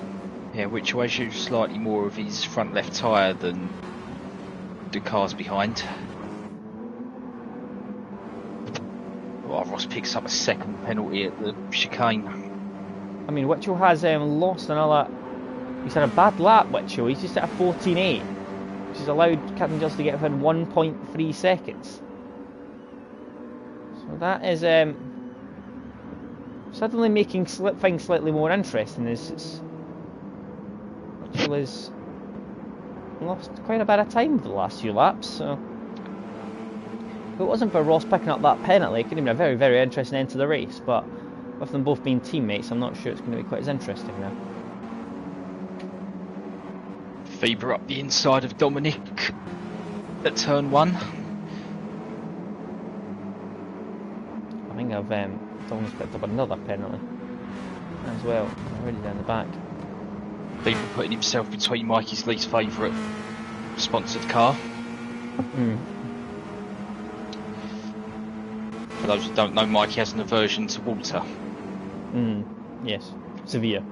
Yeah, Witchell has used slightly more of his front left tyre than the cars behind. Oh, Ross picks up a second penalty at the chicane. I mean, Witchell has lost another. He's had a bad lap, Witchell. He's just at a 14.8, which has allowed Captain Jazz to get within 1.3 seconds. So that is suddenly making things slightly more interesting. Witchell has lost quite a bit of time for the last few laps. So if it wasn't for Ross picking up that penalty, it could have been a very, very interesting end to the race. But with them both being teammates, I'm not sure it's going to be quite as interesting now. Faber up the inside of Dominic at turn 1. I think Dominic's picked up another penalty as well, already down the back. Faber putting himself between Mikey's least favourite sponsored car. For those who don't know, Mikey has an aversion to water. Yes, severe.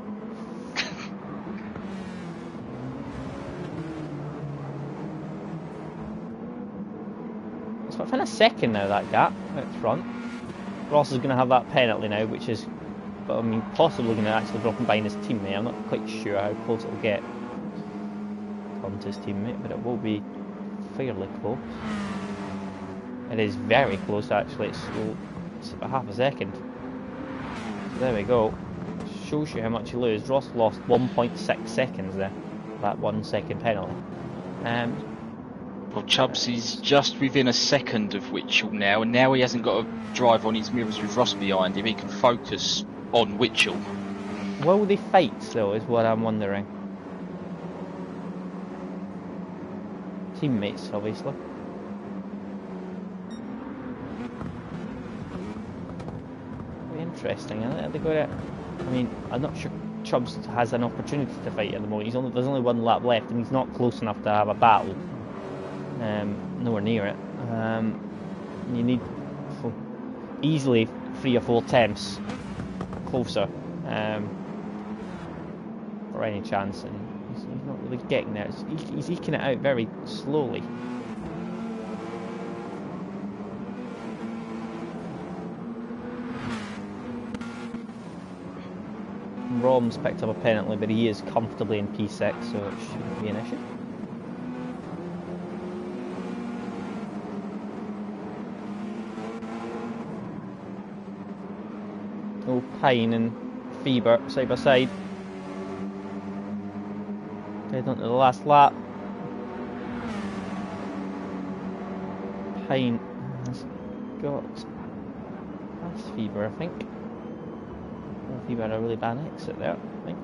It's within a second now, that gap out front. Ross is going to have that penalty now, which is, I mean, possibly going to actually drop him behind his teammate. I'm not quite sure how close it'll get come to his teammate, but it will be fairly close. It is very close, actually. It's about half a second. So there we go. Shows you how much you lose. Ross lost 1.6 seconds there. That 1 second penalty. Well, Chubbs is just within a second of Witchell now, and now he hasn't got to drive on his mirrors with Ross behind him. He can focus on Witchell. Will they fight, though, is what I'm wondering. Teammates, obviously. Very interesting, isn't it? They got it. I mean, I'm not sure Chubbs has an opportunity to fight at the moment. There's only one lap left, and he's not close enough to have a battle. Nowhere near it. You need easily 3 or 4 attempts closer for any chance, and he's not really getting there. He's eking it out very slowly. Rom's picked up a penalty, but he is comfortably in P6, so it shouldn't be an issue. Oh, Payne and Faber side by side. Head on to the last lap. Payne has got past Faber, I think. Faber had a really bad exit there, I think.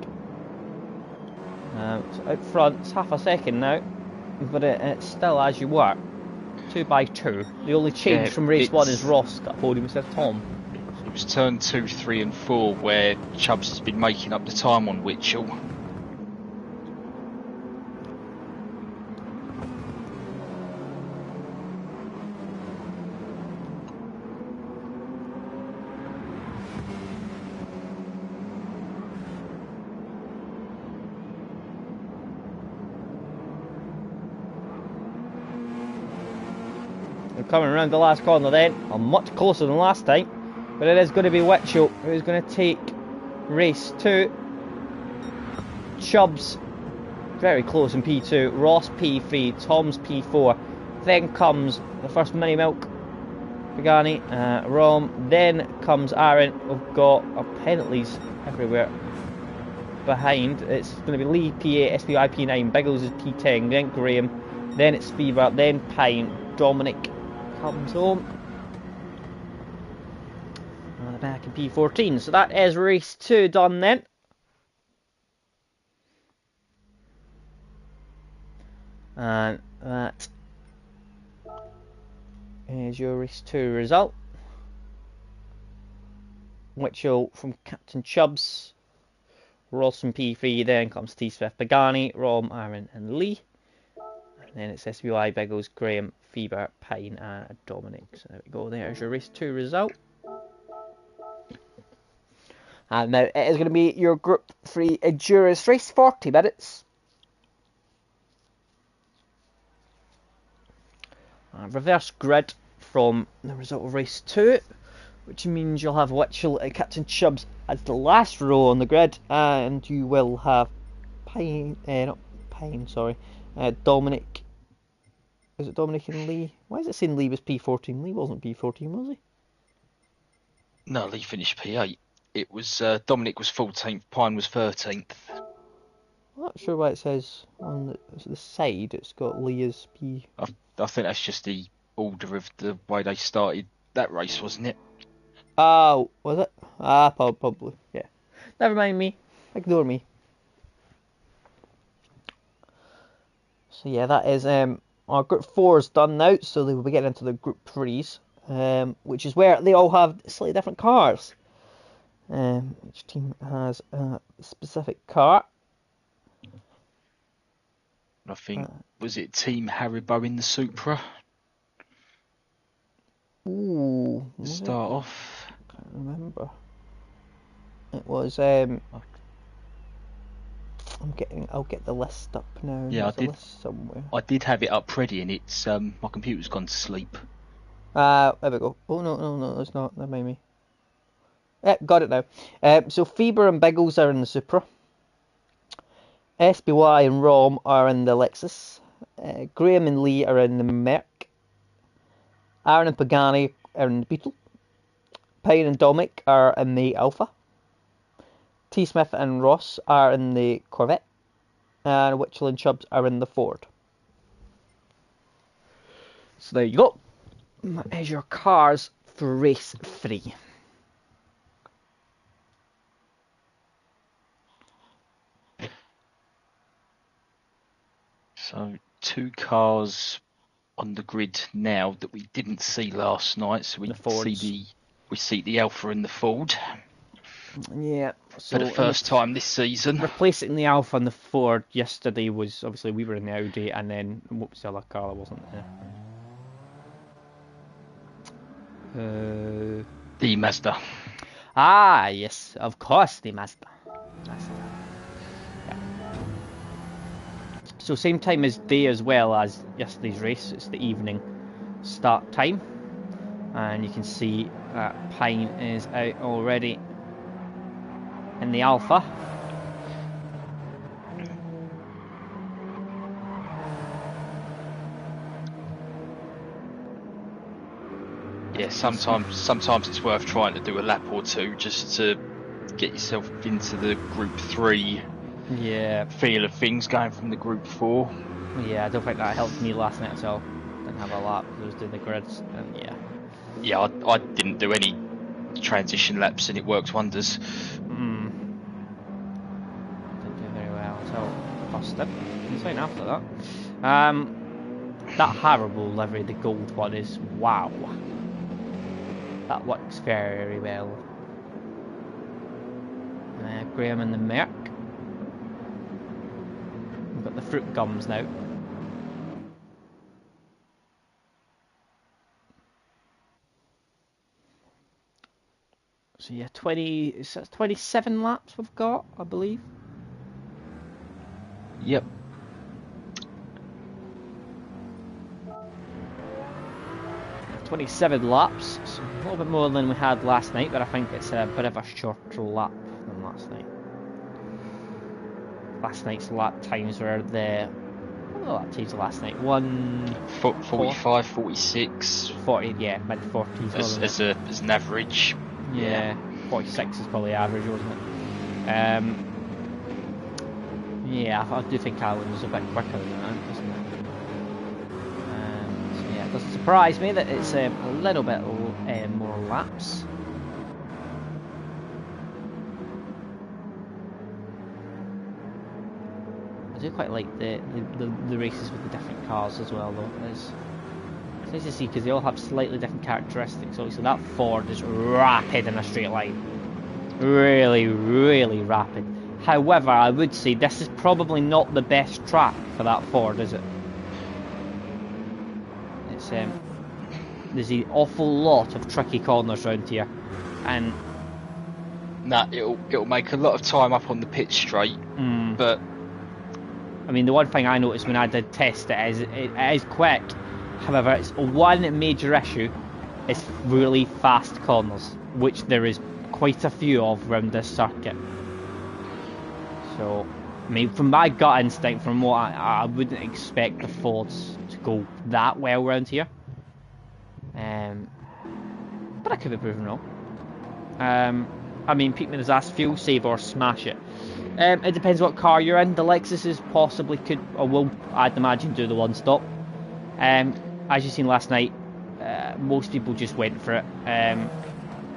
So out front, it's half a second now, but it's still as you were. 2 by 2. The only change from race 1 is Ross got a podium instead of Tom. It was turn 2, 3 and 4 where Chubbs has been making up the time on Witchell. And coming around the last corner then, I'm much closer than last time, but it is going to be Witchell who's going to take race 2. Chubbs very close in P2, Ross P3, Tom's P4. Then comes the first mini milk, Pagani, Rom. Then comes Aaron. We've got our penalties everywhere behind. It's going to be Lee P8, SPI P9, Biggles is P10, then Graham, then it's Fever, then Pine. Dominic comes home. And back in P14. So that is race 2 done then. And that is your race 2 result. Witchell from Captain Chubbs. Ross from P3, then comes T. Swift, Pagani, Rom, Aaron and Lee. And then it's SBY, Biggles, Graham, Fever, Pine and Dominic. So there we go, there's your race 2 result. And now it is going to be your Group 3 Endurance race, 40 minutes. Reverse grid from the result of race 2, which means you'll have Witchell and Captain Chubbs as the last row on the grid, and you will have Dominic. Is it Dominic and Lee? Why is it saying Lee was P14? Lee wasn't P14, was he? No, Lee finished P8. It was Dominic was 14th, Pine was 13th. I'm not sure why it says on the side it's got Lee as P. I think that's just the order of the way they started that race, wasn't it? Oh, was it? Probably, yeah. Never mind me. Ignore me. So yeah, that is our Group 4's done now, so they will be getting into the Group 3's, which is where they all have slightly different cars. Each team has a specific car. I think, was it Team Haribo in the Supra? Ooh. Start off. I can't remember. It was I'll get the list up now. Yeah, There's a list somewhere. I did have it up ready, and it's my computer's gone to sleep. There we go. Oh no, it's not. That made me. Yep, got it now. So Fever and Biggles are in the Supra. SBY and Rom are in the Lexus. Graham and Lee are in the Merc. Aaron and Pagani are in the Beetle. Payne and Dominic are in the Alpha. T. Smith and Ross are in the Corvette. And Witchell and Chubbs are in the Ford. So there you go. That is your cars for race 3. So 2 cars on the grid now that we didn't see last night. So we see the Alpha and the Ford. Yeah. So for the first time this season. Replacing the Alpha and the Ford yesterday was obviously we were in the Audi, and then what was the other car that wasn't there? The Mazda. Ah, yes, of course, the Mazda. Yeah. So same time as day as well as yesterday's race. It's the evening start time, and you can see that Pine is out already in the Alpha. Yeah, sometimes it's worth trying to do a lap or two just to get yourself into the Group 3 feel of things, going from the Group 4. Yeah, I don't think that helped me last night at all. Didn't have a lap, I was doing the grids, and Yeah, I didn't do any transition laps, and it worked wonders. Didn't do very well until first step. Insane after that. That Haribo livery, the gold one, is wow. That works very well. Graham and the Merc. We've got the fruit gums now. So yeah, 27 laps we've got, I believe. 27 laps, so a little bit more than we had last night, but I think it's a bit of a shorter lap than last night. Last night's lap times were what were the lap times last night? 45, 46. 40, yeah, mid 40s. As an average. Yeah, 46 is probably average, wasn't it? Yeah, I do think Alan was a bit quicker than that, isn't it? So yeah, it doesn't surprise me that it's a little bit more laps. I do quite like the races with the different cars as well, though. It's nice to see because they all have slightly different characteristics. Obviously, that Ford is rapid in a straight line, really, really rapid. However, I would say this is probably not the best track for that Ford, is it? It's there's an awful lot of tricky corners around here, and it'll make a lot of time up on the pit straight, but I mean, the one thing I noticed when I did test it is quick. However, it's one major issue: it's really fast corners, which there is quite a few of around this circuit. So, I mean, from my gut instinct, from what I wouldn't expect the Fords to go that well around here. But I could be proven wrong. I mean, Pete has asked fuel save or smash it. It depends what car you're in. The Lexuses possibly could or will, I'd imagine, do the one stop. As you've seen last night, most people just went for it.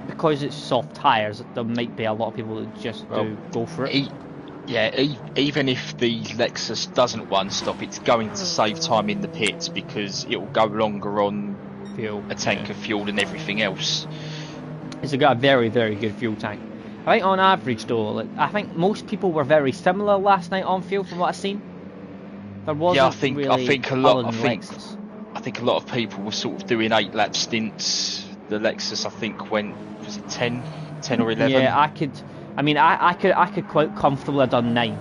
Because it's soft tyres, there might be a lot of people that just go for it. Even if the Lexus doesn't one stop, it's going to save time in the pits because it will go longer on fuel, a tank of fuel and everything else. It's got a very, very good fuel tank. I think on average though, I think most people were very similar last night on fuel from what I've seen. There wasn't I think a lot of people were sort of doing 8 lap stints. The Lexus I think went, was it 10 or 11? Yeah, I could quite comfortably have done 9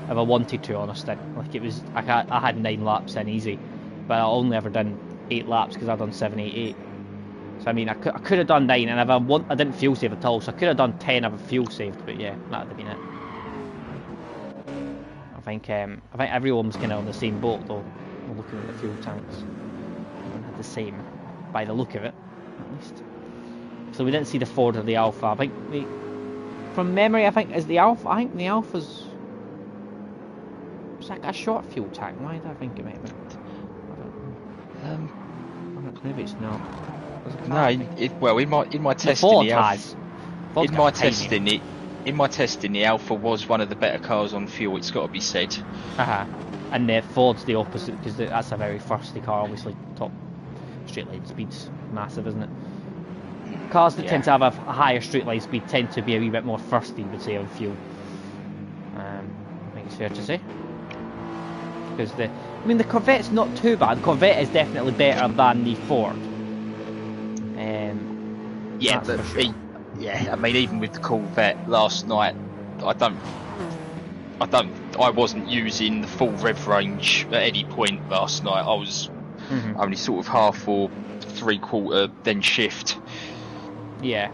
if I wanted to, honestly. Like it was, I had 9 laps in easy, but I only ever done 8 laps because I've done 7, 8, 8. So I mean, I could have done 9, and if I didn't fuel save at all, so I could have done 10 if I fuel saved. But yeah, that would have been it. I think everyone's kind of on the same boat though. We're looking at the fuel tanks. Everyone had the same, by the look of it, at least. So we didn't see the Ford or the Alpha. I think from memory, I think the Alpha's. It's like a short fuel tank. Why do I think it might be? I don't know. Maybe it's not. No, in my testing, in my testing, the Alpha was one of the better cars on fuel. It's got to be said. And the Ford's the opposite because that's a very thirsty car. Obviously, top straight line speed's massive, isn't it? Cars that tend to have a higher straight line speed tend to be a wee bit more thirsty, would say, on fuel. I think it's fair to say. Because the Corvette's not too bad. The Corvette is definitely better than the Ford. Yeah, but sure. I mean, even with the Corvette last night, I wasn't using the full rev range at any point last night. I was only sort of half or 3/4, then shift. Yeah.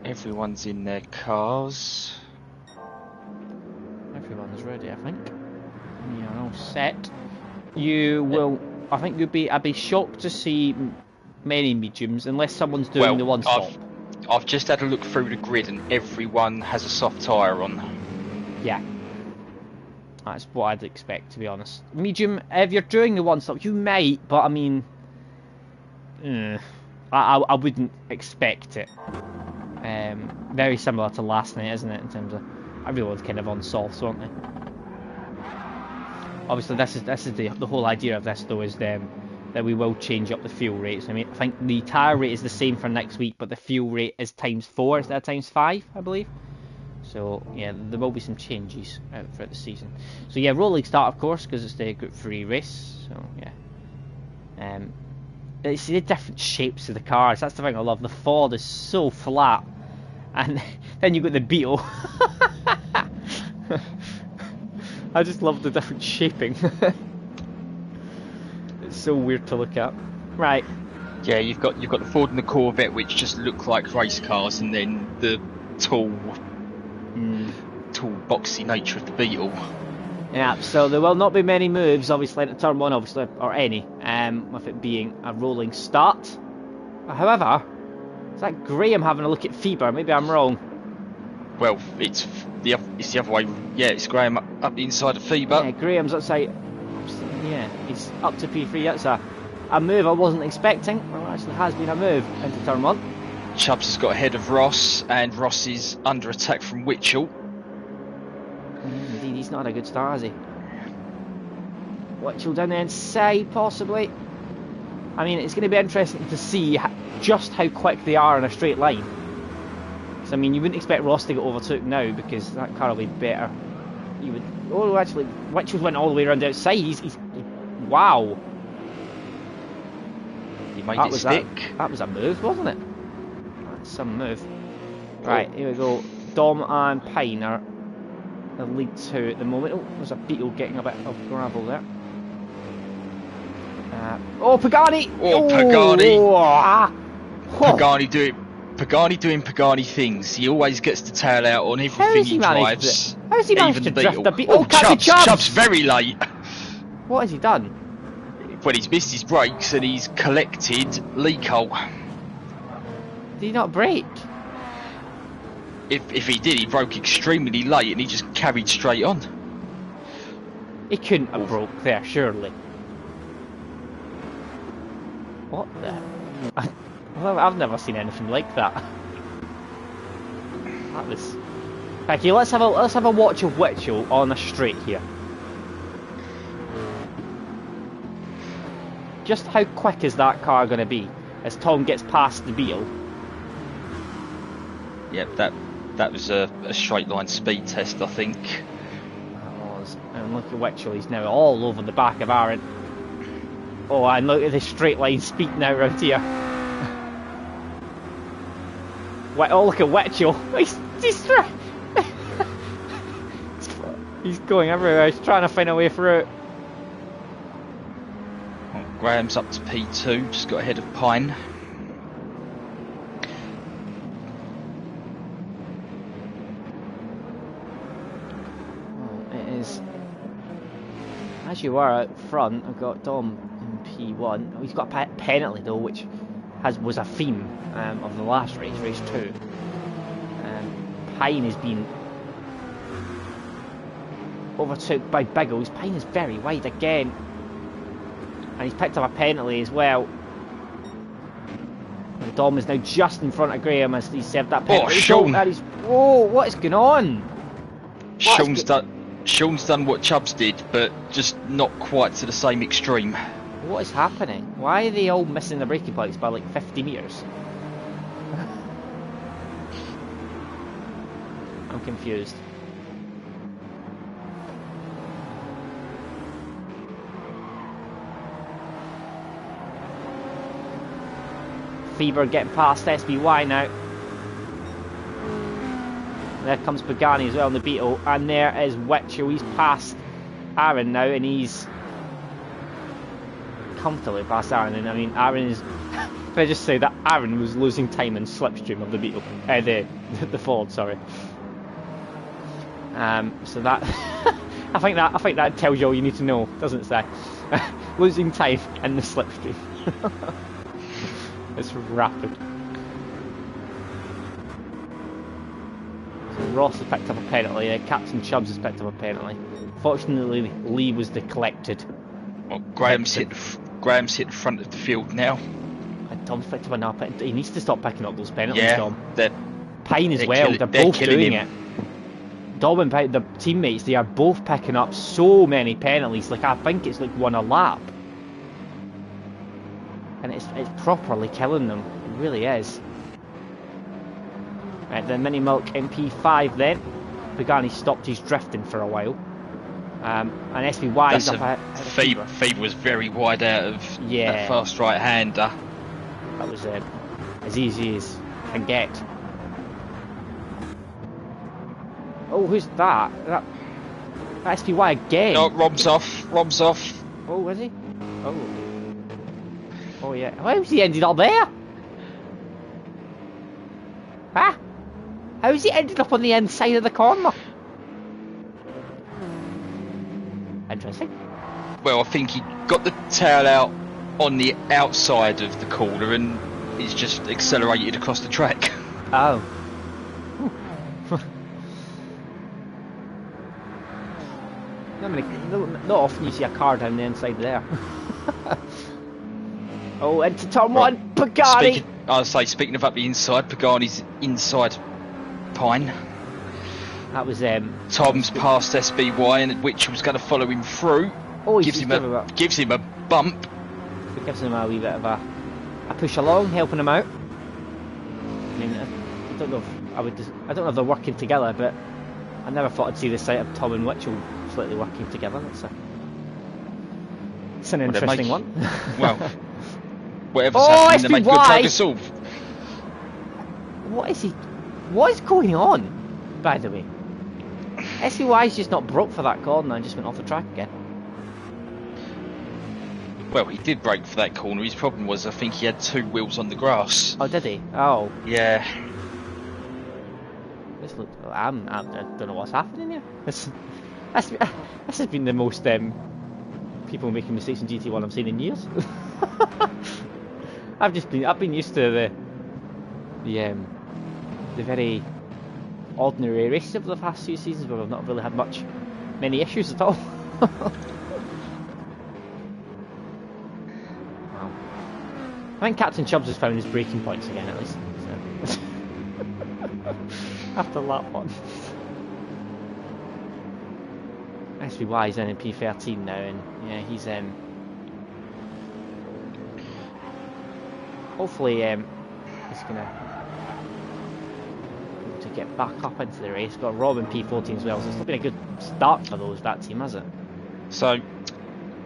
Everyone's in their cars. Everyone's ready, I think. You're all set. You will. I think I'd be shocked to see many mediums unless someone's doing the one stop. I've just had a look through the grid and everyone has a soft tyre on. Yeah. That's what I'd expect, to be honest. Medium, if you're doing the one stop, you might, but I mean, I wouldn't expect it. Very similar to last night, isn't it? In terms of everyone's kind of on softs, aren't they? Obviously, this is the whole idea of this, though, is that we will change up the fuel rates. I mean, I think the tyre rate is the same for next week, but the fuel rate is ×4 instead of ×5, I believe. So yeah, there will be some changes throughout the season. So yeah, rolling start, of course, because it's the Group 3 race. So yeah. it's the different shapes of the cars. That's the thing I love. The Ford is so flat, and then you got the Beetle. I just love the different shaping. It's so weird to look at. Right. Yeah, you've got the Ford and the Corvette, which just look like race cars, and then the tall, boxy nature of the Beetle. Yeah, so there will not be many moves, obviously, into turn 1, obviously, or any, with it being a rolling start. However, is that Graham having a look at Feber? Maybe I'm wrong. Well, it's the other way. Yeah, it's Graham up the inside of Feber. Yeah, Graham's outside. Yeah, he's up to P3. That's a move I wasn't expecting. Well, it actually has been a move into turn 1. Chubbs has got ahead of Ross, and Ross is under attack from Witchell. Indeed, he's not had a good start, has he? Witchell down the inside, possibly. I mean, it's going to be interesting to see just how quick they are in a straight line. So, I mean, you wouldn't expect Ross to get overtook now because that car will be better. You would. Oh, actually, Witchell went all the way around the outside. He's wow. He made it stick. That was a move, wasn't it? That's some move. Right, here we go. Dom and Pine are the lead 2 at the moment. Oh, there's a Beetle getting a bit of gravel there. Oh, Pagani! Oh, Pagani! Oh, Pagani doing Pagani things. He always gets the tail out on everything he drives. How has he managed to drift the Beetle? Oh, Chubbs very late. What has he done? Well, he's missed his brakes and he's collected leak hole. Did he not brake? If he did, he broke extremely late and he just carried straight on. He couldn't have broke there, surely. What the? Well, I've never seen anything like that. That was. Okay, let's have a watch of Witchell on a straight here. Just how quick is that car going to be as Tom gets past the Beetle? Yep, that was a straight line speed test, I think. That was. And look at Witchell, he's now all over the back of Aaron. Oh, and look at the straight line speed now around here. Oh, look at Witchell. He's going everywhere. He's trying to find a way through. Well, Graham's up to P2, just got ahead of Pine. Well, it is. As you are out front, I've got Dom in P1. Oh, he's got a penalty though, which was a theme of the last race, race 2. Pine has been overtook by Biggles. Pine is very wide again, and he's picked up a penalty as well. And Dom is now just in front of Graham as he served that penalty. Oh, Sean! Whoa, what is going on? Sean's done what Chubbs did, but just not quite to the same extreme. What is happening? Why are they all missing the braking points by like 50 metres? I'm confused. Fever getting past SBY now. There comes Pagani as well on the Beetle, and there is Witchell. He's past Aaron now, and he's comfortably past Aaron. And I mean, Aaron is. Can I just say that Aaron was losing time in slipstream of the Beetle, the Ford, sorry. So that I think that tells you all you need to know, doesn't it? Say losing time in the slipstream. It's rapid. So Ross has picked up a penalty. Captain Chubbs has picked up a penalty. Fortunately, Lee was the collected. Well, Graham's hit the front of the field now. Dom's picked up another penalty. He needs to stop picking up those penalties, yeah, Dom. Pine as well. They're they're both doing him. it. Dom and Pine, the teammates, they are both picking up so many penalties. Like, I think it's like one a lap. And it's properly killing them. It really is. Right, the Mini Milk MP5 then. Pagani stopped his drifting for a while. And SPY's up ahead. Feed was very wide out of that fast right-hander. That was as easy as can get. Oh, who's that? That SPY again. Oh, Rob's off. Oh, is he? Oh yeah. How's he ended up there? Huh? How's he ended up on the inside of the corner? Interesting. Well, I think he got the tail out on the outside of the corner and he's just accelerated across the track. Oh. Not often you see a car down the inside there. Oh, into turn one, Pagani! Speaking of up the inside, Pagani's inside Pine. That was Tom's past SBY, and which was going to follow him through. Oh, gives him a bump. It gives him a wee bit of a push along, helping him out. I mean, I don't know if they're working together, but I never thought I'd see the sight of Tom and Mitchell slightly working together. It's an interesting one. Well, whatever's happening, they make good progress. What is going on? By the way, SEY's just not broke for that corner and just went off the track again. Well, he did brake for that corner. His problem was, I think he had two wheels on the grass. Oh, did he? Oh. Yeah. This looked. I don't know what's happening here. This has been the most people making mistakes in GT1 I've seen in years. I've been used to the very ordinary races over the past few seasons where we've not really had many issues at all. Wow. I think Captain Chubbs has found his braking points again at least. So. After lap one. SBY is in P13 now, and yeah, he's hopefully he's gonna to get back up into the race. Got Rob in P14 as well, so it's not been a good start for that team, has it? So,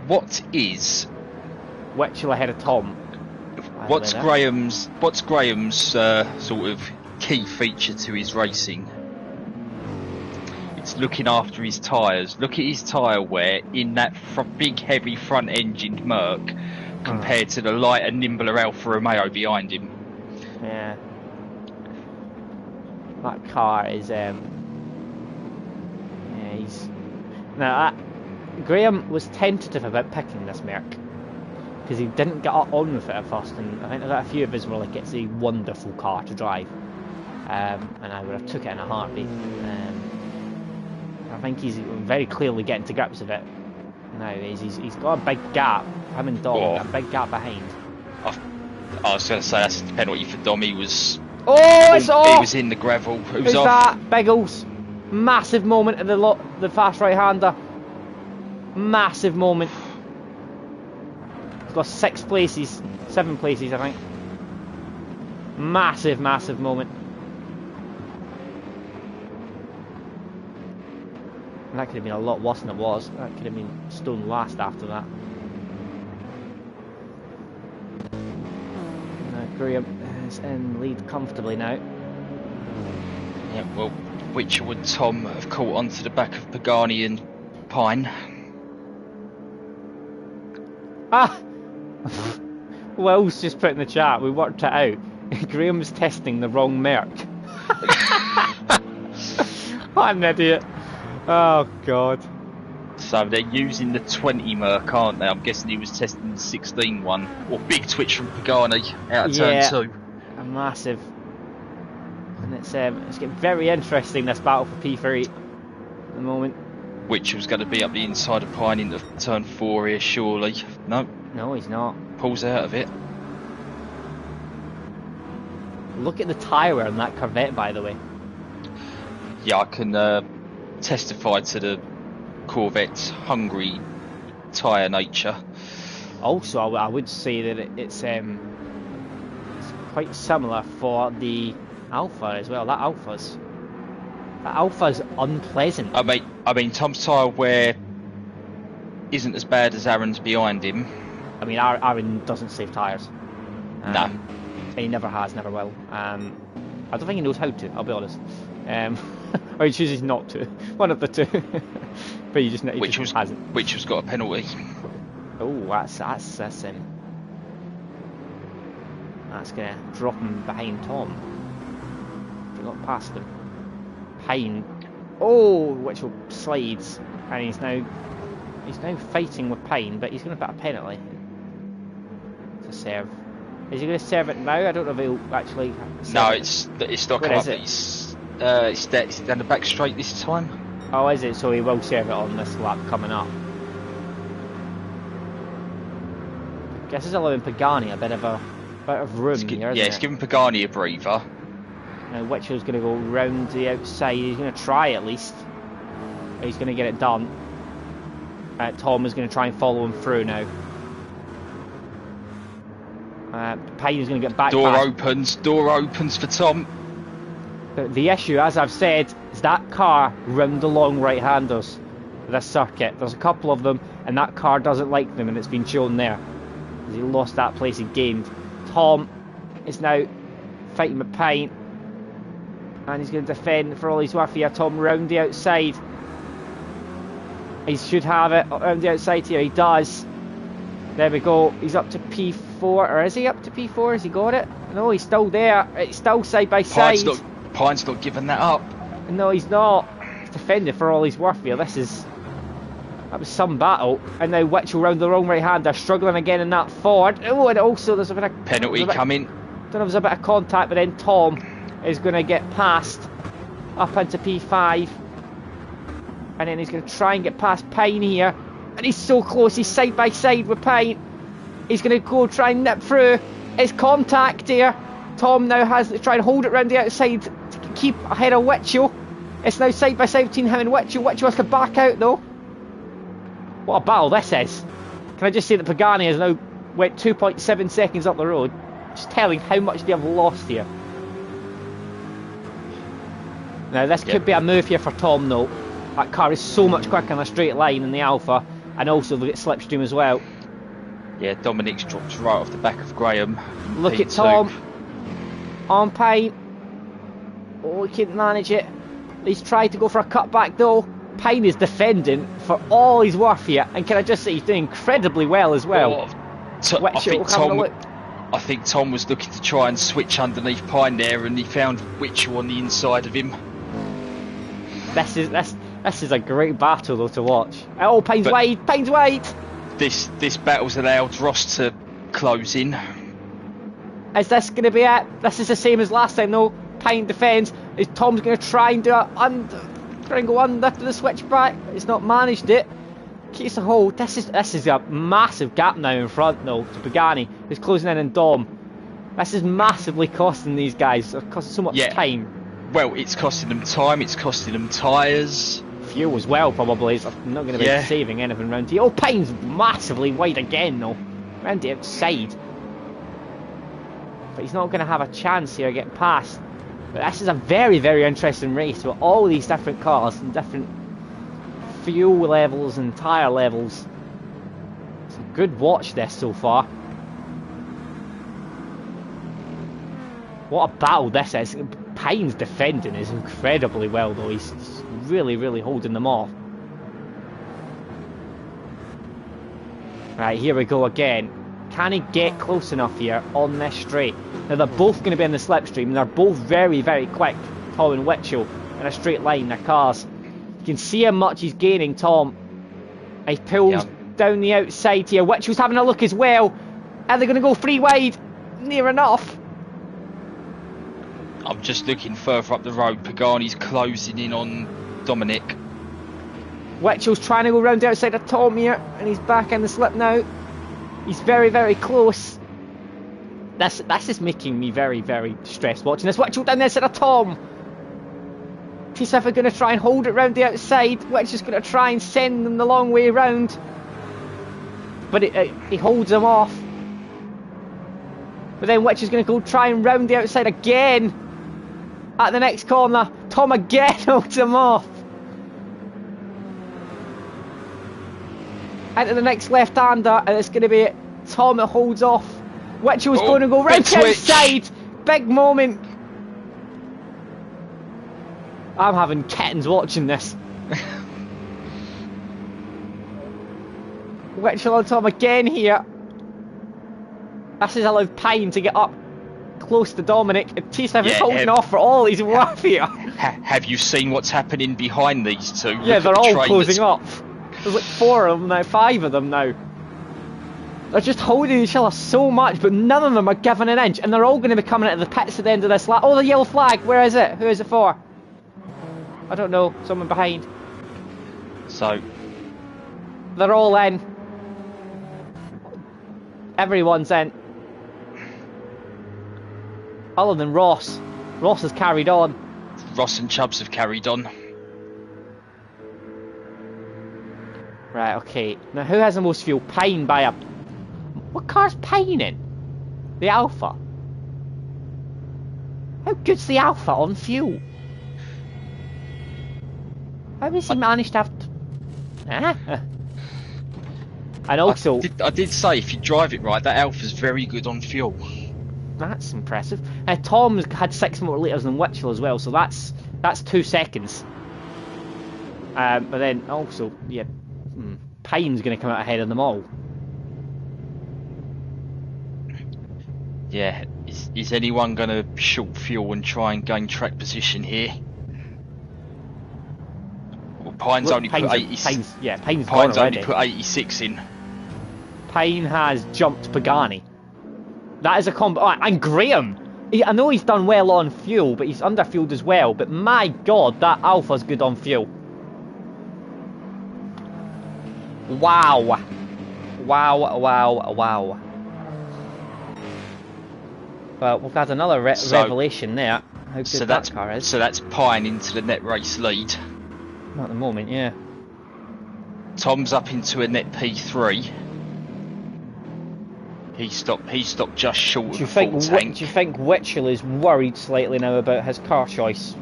what is Witchell ahead of Tom? What's Graham's sort of key feature to his racing? It's looking after his tyres. Look at his tyre wear in that big heavy front engined Merc compared to the lighter nimbler Alfa Romeo behind him. Yeah. That car is Graham was tentative about picking this Merc because he didn't get on with it at first, and I think a few of us were like, it's a wonderful car to drive, and I would have took it in a heartbeat. I think he's very clearly getting to grips with it now. He's got a big gap. Him and Dom got a big gap behind. I was going to say that's a penalty for Dom. He was. Oh, it's off! He was in the gravel. Who's that? Biggles. Massive moment at the fast right-hander. Massive moment. He's got 7 places, I think. Massive moment. And that could have been a lot worse than it was. That could have been stone last after that. Graham is in lead comfortably now. Yeah, well, which would Tom have caught onto the back of Pagani and Pine? Will's just put in the chat, we worked it out. Graham was testing the wrong Merc. What an idiot. Oh god. So they're using the 20 Merc, aren't they? I'm guessing he was testing the 16 one. Or big twitch from Pagani out of turn 2. A massive. And it's getting very interesting, this battle for P3 at the moment. Which was going to be up the inside of Pine into turn 4 here, surely. No, he's not. Pulls out of it. Look at the tyre wear on that Corvette, by the way. Yeah, I can testify to the Corvette's hungry tyre nature. Also, I would say that it's quite similar for the Alpha as well. That Alpha's unpleasant. I mean, Tom's tyre wear isn't as bad as Aaron's behind him. I mean, Aaron doesn't save tyres. No. He never has, never will. I don't think he knows how to, I'll be honest. Or he chooses not to. One of the two. But he just hasn't. Which has got a penalty. Oh, that's going to drop him behind Tom. If he got past him. Payne. Oh, which will slides. And he's now fighting with Payne, but he's going to put a penalty to serve. Is he going to serve it now? I don't know if he'll actually. No, it's not come up. It's down the back straight this time. Oh, is it? So he will serve it on this lap coming up. Guess it's allowing Pagani a bit of room here, isn't it? It's giving Pagani a breather. Now Witcher's going to go round the outside. He's going to try at least. He's going to get it done. Tom is going to try and follow him through now. Payne is going to get back. Door opens for Tom. The issue, as I've said, is that car round the long right-handers for this circuit. There's a couple of them, and that car doesn't like them, and it's been shown there. He lost that place he gained. Tom is now fighting with Payne, and he's going to defend for all he's worth here. Tom round the outside. He should have it around the outside here. He does. There we go. He's up to P4, or is he up to P4? Has he got it? No, he's still there. It's still side by side. Pine's not giving that up. No, he's not. He's defending for all he's worth here. That was some battle. And now Witchell round the wrong right hand. They're struggling again in that Ford. Oh, and also there's a bit of penalty coming. Don't know if there's a bit of contact, but then Tom is going to get past up into P5. And then he's going to try and get past Payne here. And he's so close. He's side by side with Payne. He's going to go try and nip through. It's contact here. Tom now has to try and hold it round the outside to keep ahead of Witchell. It's now side by side between him and Witchell. Witchell has to back out though. What a battle this is. Can I just say that Pagani has now went 2.7 seconds up the road. Just telling how much they have lost here. Now this could be a move here for Tom though. That car is so much quicker in a straight line in the Alpha, and also look at slipstream as well. Yeah, Dominic's dropped right off the back of Graham. Look at Tom on Payne. Oh, he couldn't manage it. He's tried to go for a cutback though. Payne is defending for all he's worth here, and can I just say he's doing incredibly well as well. I think Tom was looking to try and switch underneath Payne there, and he found Witchell on the inside of him. This is a great battle though to watch. Oh, Payne's wide. Payne's wide. This battle's allowed Ross to close in. Is this going to be it? This is the same as last time though. Payne defends. Is Tom's going to try and do it try and go under to the switchback? He's not managed it. Keeps a hold. This is a massive gap now in front though to Pagani, who's closing in on Dom. This is massively costing these guys. It's costing so much time. Well, it's costing them time. It's costing them tyres. Fuel as well, probably. It's not going to be saving anything round here. Oh, Payne's massively wide again though, round the outside. But he's not going to have a chance here getting past. But this is a very, very interesting race with all these different cars and different fuel levels and tyre levels. It's a good watch this so far. What a battle this is. Payne's defending is incredibly well though. He's really, really holding them off. Right, here we go again. Can he get close enough here on this straight? Now they're both going to be in the slipstream and they're both very, very quick, Tom and Witchell, in a straight line, their cars. You can see how much he's gaining, Tom. He pulls down the outside here. Witchell's having a look as well. Are they going to go 3 wide? Near enough. I'm just looking further up the road. Pagani's closing in on Dominic. Witchell's trying to go round the outside of Tom here, and he's back in the slip now. He's very, very close. This is making me very, very stressed watching this. Witchell down the outside of Tom. T7 are going to try and hold it round the outside. Witchell's going to try and send them the long way round. But he holds them off. But then Witchell's going to go try and round the outside again. At the next corner, Tom again holds him off. into the next left-hander, and it's going to be Tom that holds off. Witchell's going to go right to the inside. Big moment. I'm having kittens watching this. Witchell on Tom again here. This has allowed Pine to get up close to Dominic. And T7's holding off for all he's worth here. Have you seen what's happening behind these two? Yeah, they're all closing up. There's like 4 of them now, 5 of them now. They're just holding each other so much, but none of them are giving an inch, and they're all going to be coming out of the pits at the end of this lap. Oh, the yellow flag, where is it? Who is it for? I don't know, someone behind. So, they're all in. Everyone's in. Other than Ross. Ross has carried on. Ross and Chubbs have carried on. Right, okay. Now, who has the most fuel? Pine by a... What car's Pine in? The Alpha. How good's the Alpha on fuel? How has he managed to have... And also... I did say, if you drive it right, that Alpha's very good on fuel. That's impressive. Tom's had 6 more litres than Witchell as well, so that's 2 seconds. But then also, yeah, Pine's going to come out ahead of them all. Yeah, is anyone going to short fuel and try and gain track position here? Well, Pine's only put 86. Pine's only put 86 in. Pine has jumped Pagani. That is a combo. Oh, and Graham. I know he's done well on fuel, but he's underfueled as well. But my God, that Alpha's good on fuel. Wow. Wow, wow, wow. Well, we've had another revelation there. How good that car is. So that's Pine into the net race lead. Not at the moment, yeah. Tom's up into a net P3. He stopped just short of the full tank. Do you think Witchell is worried slightly now about his car choice,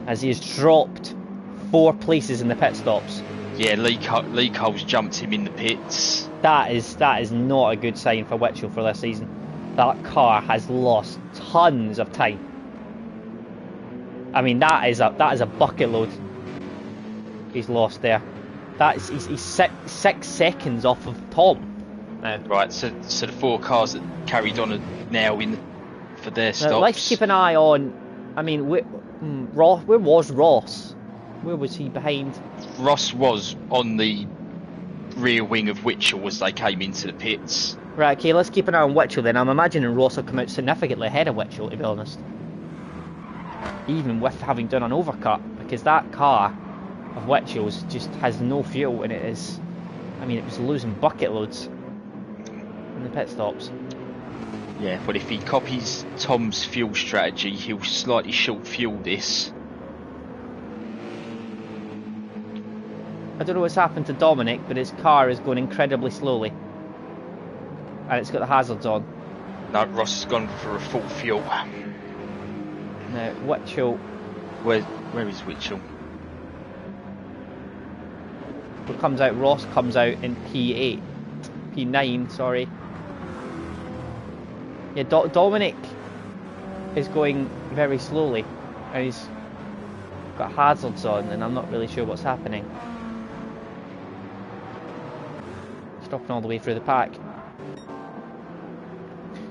as he has dropped 4 places in the pit stops? Yeah, Lee Cole's jumped him in the pits. That is not a good sign for Witchell for this season. That car has lost tons of time. I mean, that is a bucket load he's lost there. He's 6 seconds off of Tom. Right, so the 4 cars that carried on are now in for their stops. Now, let's keep an eye on. I mean, where was Ross? Where was he behind? Ross was on the rear wing of Witchell as they came into the pits. Right, okay, let's keep an eye on Witchell then. I'm imagining Ross will come out significantly ahead of Witchell, to be honest. Even with having done an overcut, because that car of Witchell's just has no fuel, and it is. I mean, it was losing bucket loads in the pit stops. Yeah, but if he copies Tom's fuel strategy, he'll slightly short fuel this. I don't know what's happened to Dominic, but his car is going incredibly slowly. And it's got the hazards on. No, Ross has gone for a full fuel. Now, Witchell... Where is Witchell? Ross comes out in P8. P9, sorry. Yeah, Dominic is going very slowly. And he's got hazards on, and I'm not really sure what's happening. Stopping all the way through the pack.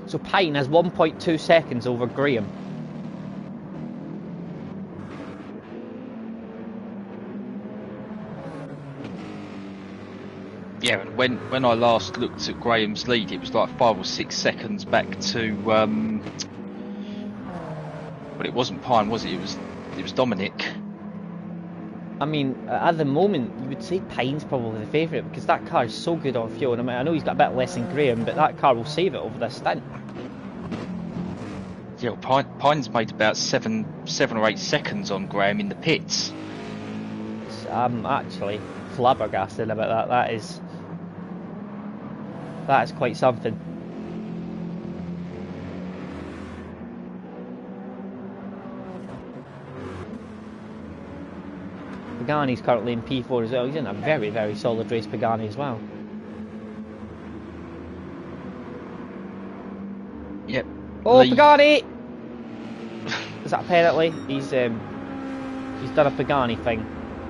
So Pine has 1.2 seconds over Graham. Yeah, and when I last looked at Graham's lead, it was like 5 or 6 seconds back to but it wasn't Pine, was it? It was Dominic. I mean, at the moment, you would say Pine's probably the favourite, because that car is so good on fuel. And I mean, I know he's got a bit less than Graham, but that car will save it over this stint. Yeah, well, Pine's made about 7 or 8 seconds on Graham in the pits. I'm actually flabbergasted about that. That is quite something. Pagani's currently in P4 as well. He's in a very, very solid race, Pagani, as well. Oh, Pagani! Is that a penalty? He's done a Pagani thing.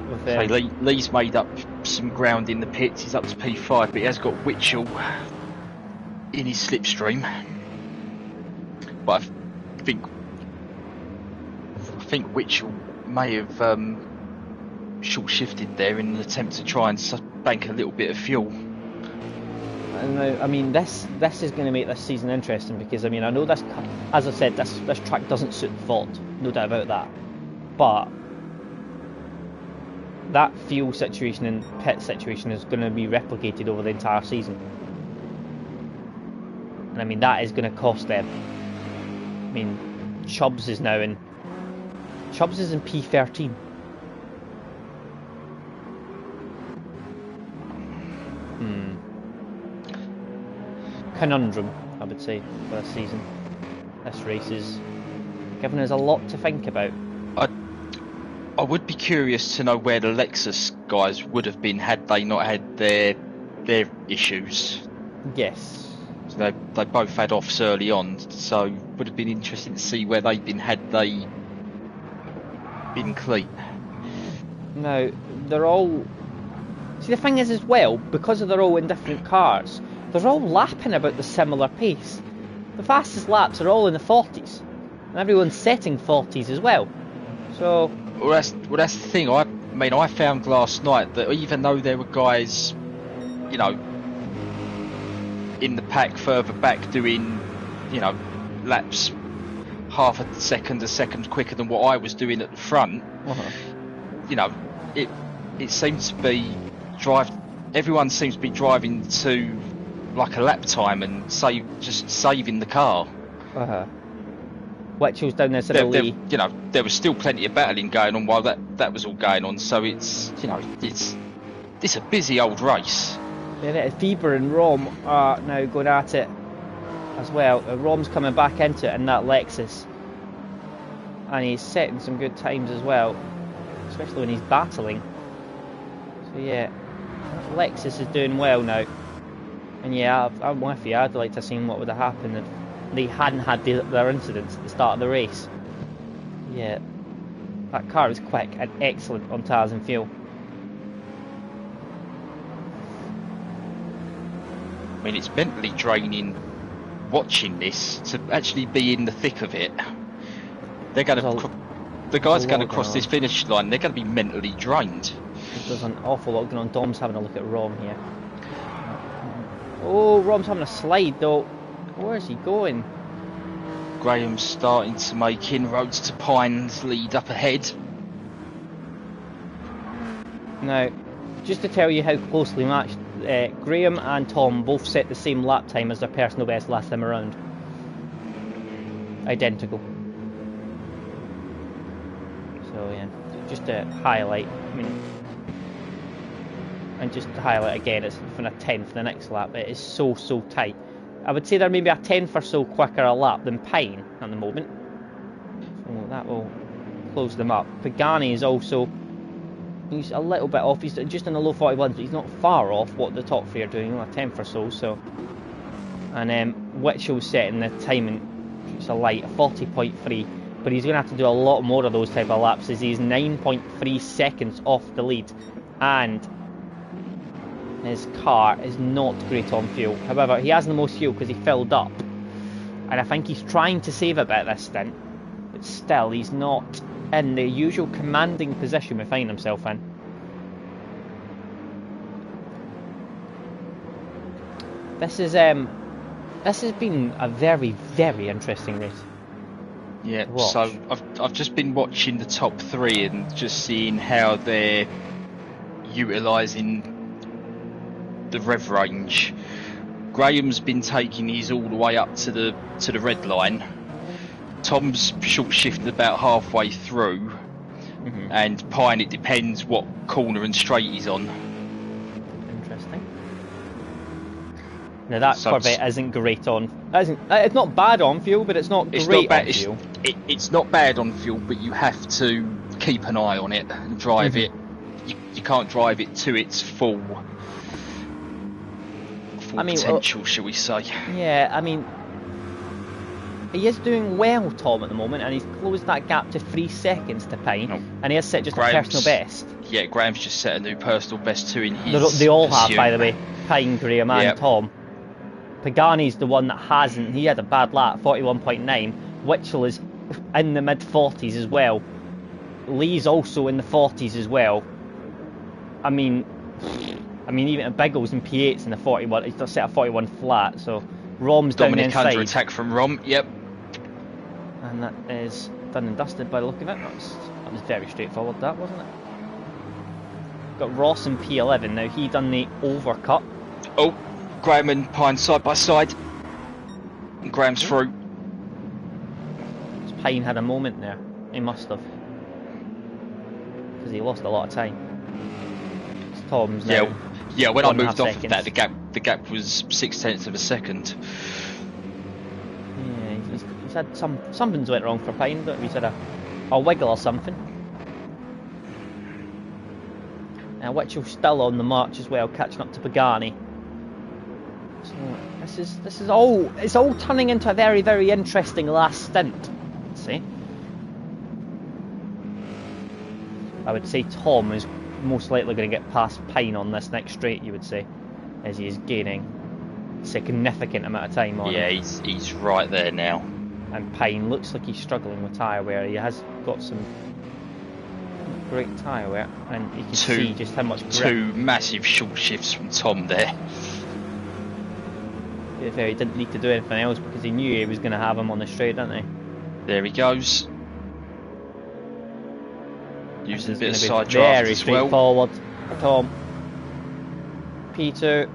With, Lee's made up some ground in the pits. He's up to P5, but he has got Witchell in his slipstream. But I think Witchell may have short shifted there in an attempt to try and bank a little bit of fuel. I mean, this is going to make this season interesting because I mean, I know this, as I said, this track doesn't suit the fault, no doubt about that. But that fuel situation and pit situation is going to be replicated over the entire season, and I mean that is going to cost them. I mean, Chubbs is in P13. Conundrum, I would say, for this season. This race is giving us a lot to think about. I would be curious to know where the Lexus guys would have been had they not had their issues. Yes. So they both had offs early on, so would have been interesting to see where they'd been had they been clean. No, they're all... See, the thing is as well, because they're all in different cars, they're all lapping about the similar pace. The fastest laps are all in the 40s, and everyone's setting 40s as well. So... Well, that's the thing. I mean, I found last night that even though there were guys, you know, in the pack further back doing, you know, laps half a second quicker than what I was doing at the front, you know, it seems to be everyone seems to be driving to like a lap time and just saving the car. Witchell's down there, sort of Lee. You know, there was still plenty of battling going on while that was all going on. So it's, you know, it's a busy old race. Yeah, Feber and Rom are now going at it as well. Rom's coming back into it in that Lexus, and he's setting some good times as well, especially when he's battling. So yeah, Lexus is doing well now. And yeah, I'm with you. I'd like to see what would have happened if they hadn't had their incidents at the start of the race. Yeah, that car is quick and excellent on tyres and fuel. I mean, it's mentally draining watching this to actually be in the thick of it. They're going to, the guys are going to cross this finish line. They're going to be mentally drained. There's an awful lot going on. Dom's having a look at Rom here. Oh, Rom's having a slide though. Where's he going? Graham's starting to make inroads to Pine's lead up ahead. Now, just to tell you how closely matched, Graham and Tom both set the same lap time as their personal best last time around. Identical. So yeah, just to highlight, I mean, and just to highlight again, it's from a 10th the next lap. It is so tight. I would say they're maybe a 10th or so quicker a lap than Pine at the moment. So that will close them up. Pagani is also, he's a little bit off. He's just in the low 41s, but he's not far off what the top three are doing, a 10th or so. And Witchell's setting the timing, it's a light, a 40.3. But he's going to have to do a lot more of those type of laps, as he's 9.3 seconds off the lead. And his car is not great on fuel. However, he has the most fuel because he filled up, and I think he's trying to save a bit this stint, but still he's not in the usual commanding position we find himself in. This has been a very interesting race. Yeah, so I've just been watching the top three and just seeing how they're utilising the rev range. Graham's been taking his all the way up to the red line. Tom's short shifted about halfway through, and Pine, it depends what corner and straight he's on. Interesting. Now that Corvette isn't great on. It's not bad on fuel, but it's not great on fuel. It's not bad on fuel, but you have to keep an eye on it and drive it. You can't drive it to its full potential, shall we say? Yeah, I mean, he is doing well, Tom, at the moment, and he's closed that gap to 3 seconds to Pine, and he has set just a personal best. Yeah, Graham's just set a new personal best too in his They all pursuit. have, by the way. Pine, Graham and Tom. Pagani's the one that hasn't. He had a bad lap, 41.9. Witchell is in the mid-40s as well. Lee's also in the 40s as well. I mean, even at Biggles and P8's in the 41. He's just set a 41 flat, so Rom's down the inside. Dominic under attack from Rom, yep. And that is done and dusted by the look of it. That was very straightforward, that, wasn't it? Got Ross in P11 now. He done the overcut. Oh, Graham and Pine side by side. And Graham's through. Pine had a moment there. He must have, because he lost a lot of time. It's Tom's now. Yeah. When I moved off seconds. of that, the gap was 0.6 of a second. Yeah, he's had something's went wrong for Pine. But he's had a wiggle or something. Now Witchell's still on the march as well, catching up to Pagani. So this is all turning into a very, very interesting last stint. Let's see. I would say Tom is most likely going to get past Pine on this next straight, you would say, as he is gaining a significant amount of time on him. He's right there now. And Pine looks like he's struggling with tyre wear. He has got some great tyre wear, and you can see just how much grip. Two massive short shifts from Tom there. He didn't need to do anything else because he knew he was going to have him on the straight, didn't he? There he goes. Using a bit of side drive as very straightforward. Tom. P2.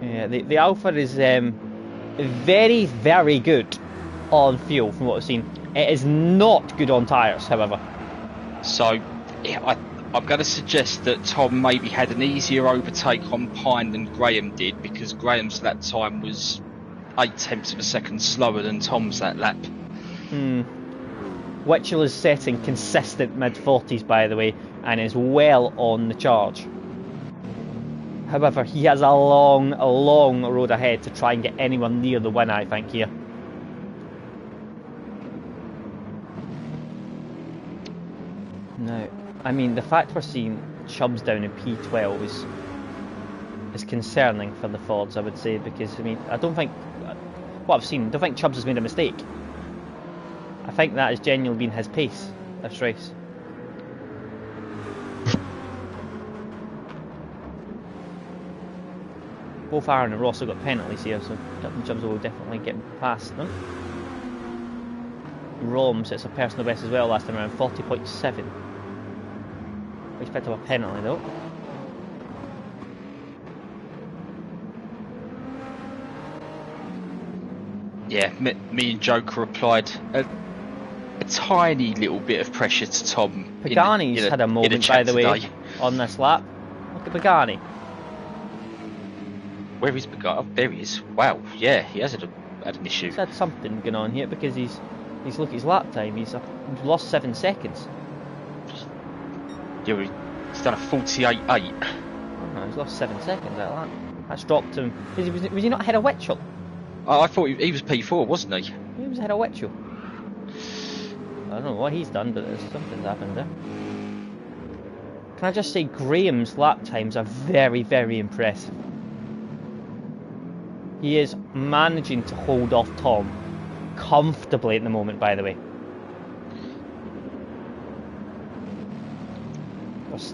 Yeah, the Alpha is very, very good on fuel from what I've seen. It is not good on tyres, however. So, I'm going to suggest that Tom maybe had an easier overtake on Pine than Graham did, because Graham's lap time was 0.8 of a second slower than Tom's that lap. Witchell is setting consistent mid-40s, by the way, and is well on the charge. However, he has a long road ahead to try and get anyone near the win, I think, here. Now, I mean, the fact we're seeing Chubbs down in P12 is concerning for the Fords, I would say, because, I mean, I don't think, what I've seen, I don't think Chubbs has made a mistake. I think that has genuinely been his pace this race. Both Aaron and Ross have got penalties here, so Captain Chubbs will definitely get past them. Rom sets a personal best as well last time around, 40.7. I expect to have a penalty though. Yeah, me and Joker applied a tiny little bit of pressure to Tom. Pagani's had a moment, by the way, on this lap. Look at Pagani. Where is Pagani? Oh, there he is. Wow, yeah, he has had an issue. He's had something going on here because he's look at his lap time. He's lost 7 seconds. Yeah, he's done a 48.8. Oh, no, he's lost 7 seconds out of that. That's dropped him. Was he not ahead of Witchell? Oh, I thought he was P4, wasn't he? He was ahead of Witchell. I don't know what he's done, but something's happened there. Can I just say, Graham's lap times are very, very impressive. He is managing to hold off Tom comfortably at the moment, by the way.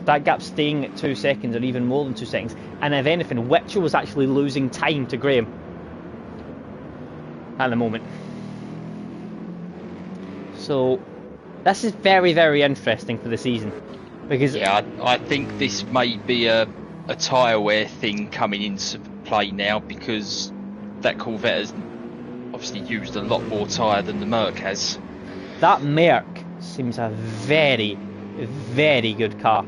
That gap's staying at 2 seconds or even more than 2 seconds, and if anything, Witchell was actually losing time to Graham at the moment. So this is very, very interesting for the season, because I think this may be a tyre wear thing coming into play now, because that Corvette has obviously used a lot more tyre than the Merc has. That Merc seems a very, very good car.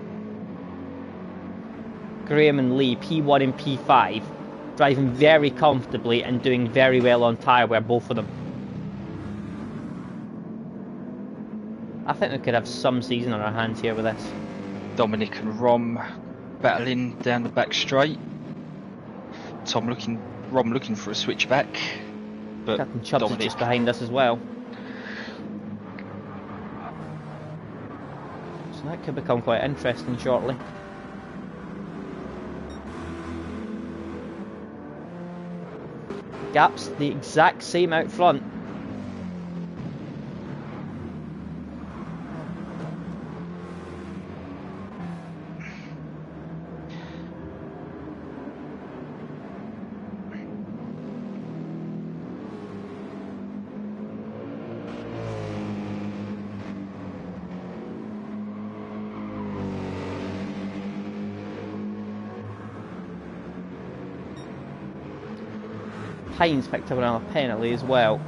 Graham and Lee, P1 and P5, driving very comfortably and doing very well on tyre wear, both of them. I think we could have some season on our hands here with this. Dominic and Rom battling down the back straight. Tom looking Rom looking for a switchback. But Captain Chubbs Dominic, is just behind us as well. So that could become quite interesting shortly. Gap's the exact same out front. Payne's picked up another penalty as well.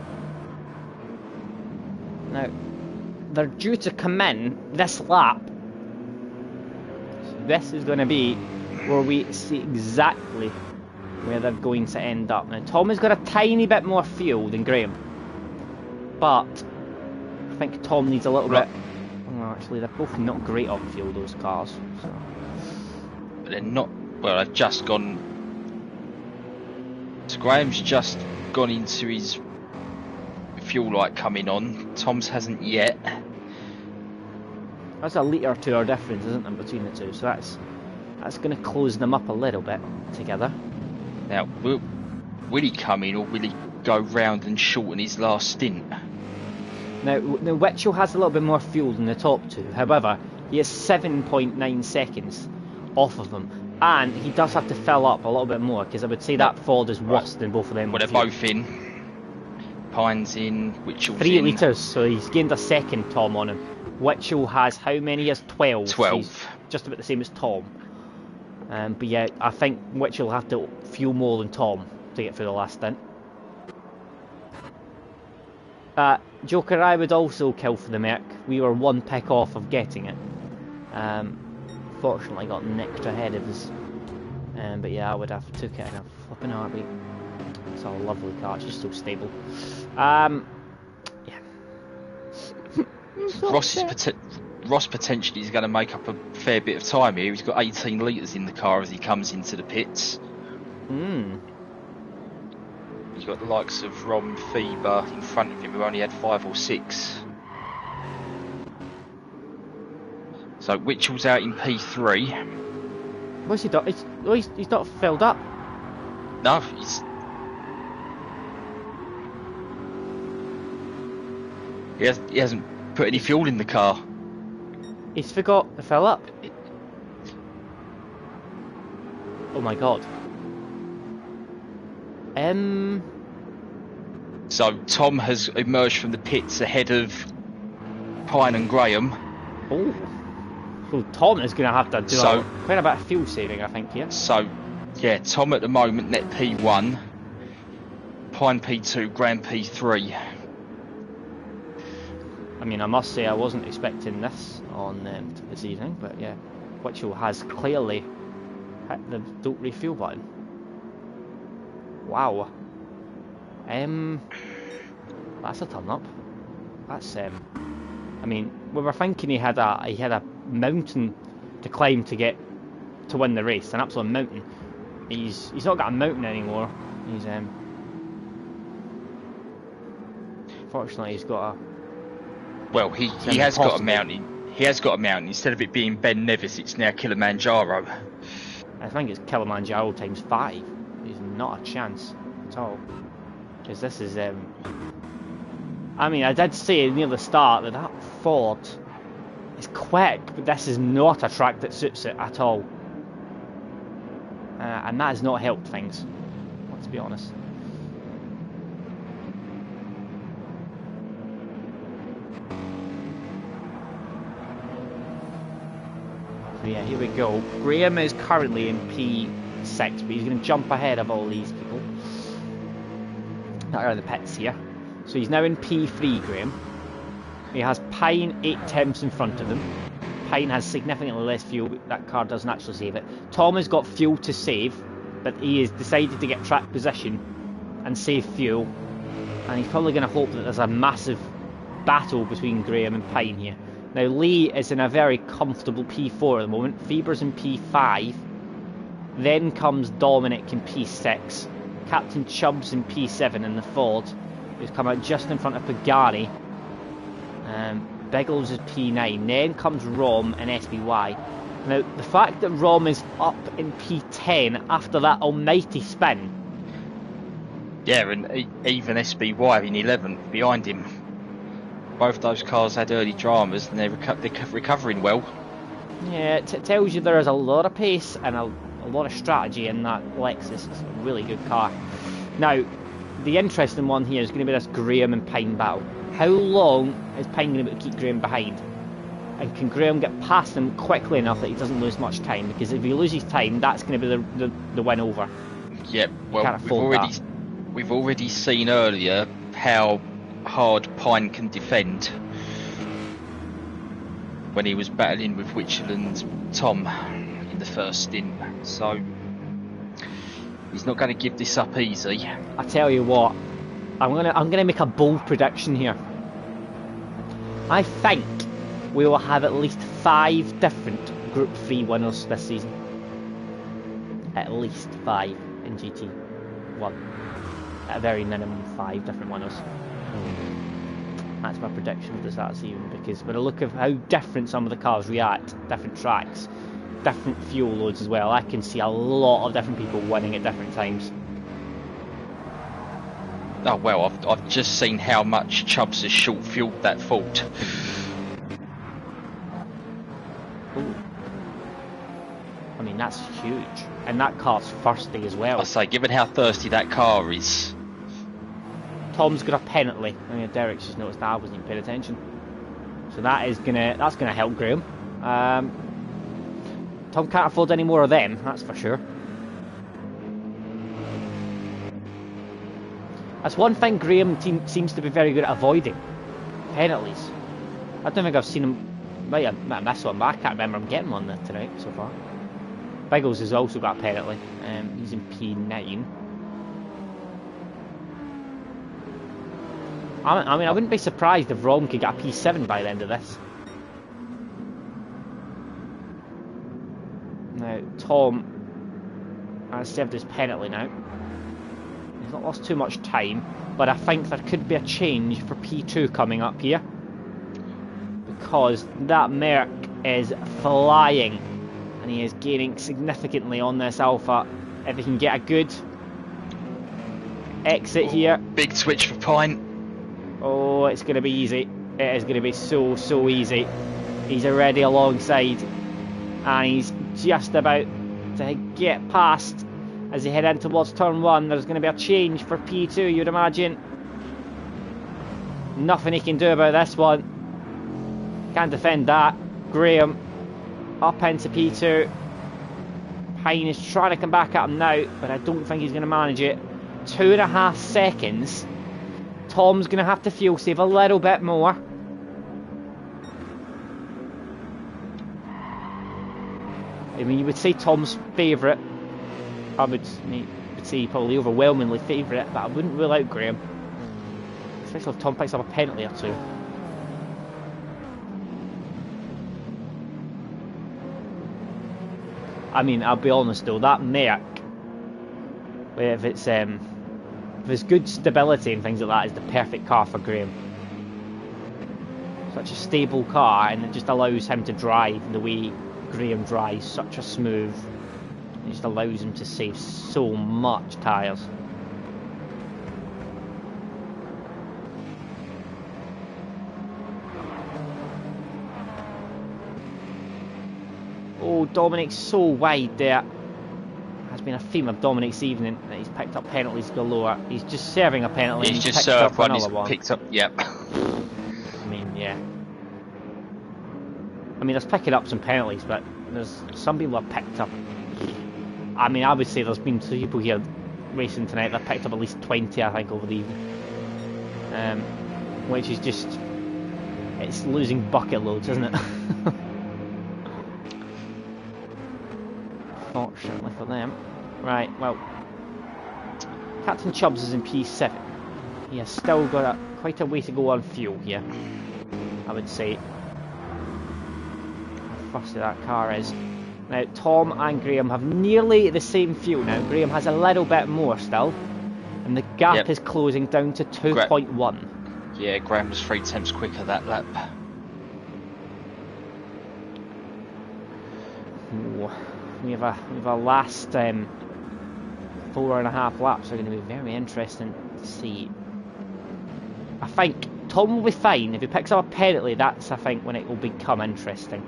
Now, they're due to come in this lap. So this is going to be where we see exactly where they're going to end up. Now, Tom has got a tiny bit more fuel than Graham, but I think Tom needs a little bit. Well, actually, they're both not great on fuel, those cars. So. But they're not. Well, they've just gone. So Graham's just gone into his fuel light coming on. Tom's hasn't yet. That's a litre or two hour difference, isn't there, between the two? So that's going to close them up a little bit together. Now, will he come in or will he go round and shorten his last stint? Now Witchell has a little bit more fuel than the top two. However, he has 7.9 seconds off of them. And he does have to fill up a little bit more, because I would say that Ford is worse than both of them. Well, they're both in. Pine's in, Witchell's 3 in. litres, so he's gained a second, Tom, on him. Witchell has how many? He has 12. 12. So he's just about the same as Tom. But yeah, I think Witchell will have to fuel more than Tom to get through the last stint. Joker, I would also kill for the Merc. We were one pick off of getting it. Fortunately got nicked ahead of us, but yeah, I would have took it in a flipping heartbeat. It's a lovely car, it's just so stable. Yeah. Ross potentially is going to make up a fair bit of time here. He's got 18 litres in the car as he comes into the pits. He's got the likes of Rom, Feber in front of him who only had 5 or 6. So Witchell's out in P3. What's he done? He's not filled up. No, he hasn't put any fuel in the car. He's forgot to fill up. Oh my god. So Tom has emerged from the pits ahead of Pine and Graham. Oh. Well, Tom is going to have to do quite a bit of fuel saving, I think, here. So, yeah, Tom at the moment, net P1, Pine P2, Graham P3. I mean, I must say I wasn't expecting this on this evening, but yeah, Witchell has clearly hit the don't refuel button. Wow. That's a turn up. That's I mean, we were thinking he had a mountain to climb to win the race, an absolute mountain. He's not got a mountain anymore. He's fortunately he's got a. Well, he has got a mountain. He has got a mountain. Instead of it being Ben Nevis, it's now Kilimanjaro. I think it's Kilimanjaro times 5. There's not a chance at all. Because this is I mean, I did say near the start that Ford is quick, but this is not a track that suits it at all. And that has not helped things, let's be honest. So yeah, here we go. Graham is currently in P6, but he's going to jump ahead of all these people that are in the pits here. So he's now in P3, Graham. He has Pine 8 temps in front of him. Pine has significantly less fuel, but that car doesn't actually save it. Tom has got fuel to save, but he has decided to get track position and save fuel. And he's probably going to hope that there's a massive battle between Graham and Pine here. Now Lee is in a very comfortable P4 at the moment. Feber's in P5. Then comes Dominic in P6. Captain Chubbs in P7 in the Ford, who's come out just in front of Pagani. Biggles is P9, then comes Rom and SBY. Now, the fact that Rom is up in P10 after that almighty spin. Yeah, and even SBY in 11th behind him. Both those cars had early dramas and they're recovering well. Yeah, it tells you there is a lot of pace and a lot of strategy in that Lexus. It's a really good car. Now, the interesting one here is going to be this Graham and Pine battle. How long is Pine going to be able to keep Graham behind? And can Graham get past him quickly enough that he doesn't lose much time? Because if he loses time, that's going to be the win over. Yeah, well, we've already seen earlier how hard Pine can defend when he was battling with Witchell and Tom in the first stint. So he's not going to give this up easy. I tell you what, I'm gonna make a bold prediction here. I think we will have at least 5 different Group 3 winners this season. At least 5 in GT1. At a very minimum, 5 different winners. That's my prediction for the start of the season, because with a look of how different some of the cars react, different tracks, different fuel loads as well, I can see a lot of different people winning at different times. Oh well, I've just seen how much Chubbs has short fueled that Ford. Ooh. I mean, that's huge, and that car's thirsty as well. I say, given how thirsty that car is. Tom's got a penalty. I mean, Derek's just noticed that. I wasn't even paying attention. So that's gonna help Graham. Tom can't afford any more of them, that's for sure. That's one thing Graham seems to be very good at avoiding. Penalties. I don't think I've seen him. Might have missed one, but I can't remember him getting one tonight so far. Biggles has also got a penalty. He's in P9. I mean, I wouldn't be surprised if Rom could get a P7 by the end of this. Now, Tom has served his penalty now. He's not lost too much time, but I think there could be a change for P2 coming up here, because that Merc is flying and he is gaining significantly on this Alpha. If he can get a good exit here. Big switch for Pine. Oh, it's going to be easy. It is going to be so easy. He's already alongside and he's just about to get past. As they head in towards turn 1, there's going to be a change for P2, you'd imagine. Nothing he can do about this one. Can't defend that. Graham up into P2. Pine is trying to come back at him now, but I don't think he's going to manage it. 2.5 seconds. Tom's going to have to fuel save a little bit more. I mean, you would say Tom's favourite. I would say probably overwhelmingly favourite, but I wouldn't rule out Graham. Especially if Tom picks up a penalty or two. I mean, I'll be honest though, that Merc, if it's good stability and things like that, is the perfect car for Graham. Such a stable car, and it just allows him to drive the way Graham drives, such a smooth. It just allows him to save so much tyres. Oh, Dominic's so wide there. Has been a theme of Dominic's evening that he's picked up penalties galore. He's just serving a penalty. He's just served one. He's picked up. Yep. I mean, yeah. I mean, there's picking up some penalties, but there's some people have picked up. I mean, I would say there's been two people here racing tonight that picked up at least 20, I think, over the evening. Which is just, it's losing bucket loads, isn't it? Fortunately for them. Right, well, Captain Chubbs is in P7. He has still got quite a way to go on fuel here, I would say. How fussy that car is. Now, Tom and Graham have nearly the same fuel now. Graham has a little bit more still. And the gap is closing down to 2.1. Yeah, Graham was 3 tenths quicker that lap. Ooh, we have a last 4.5 laps are going to be very interesting to see. I think Tom will be fine. If he picks up a penalty, that's, I think, when it will become interesting.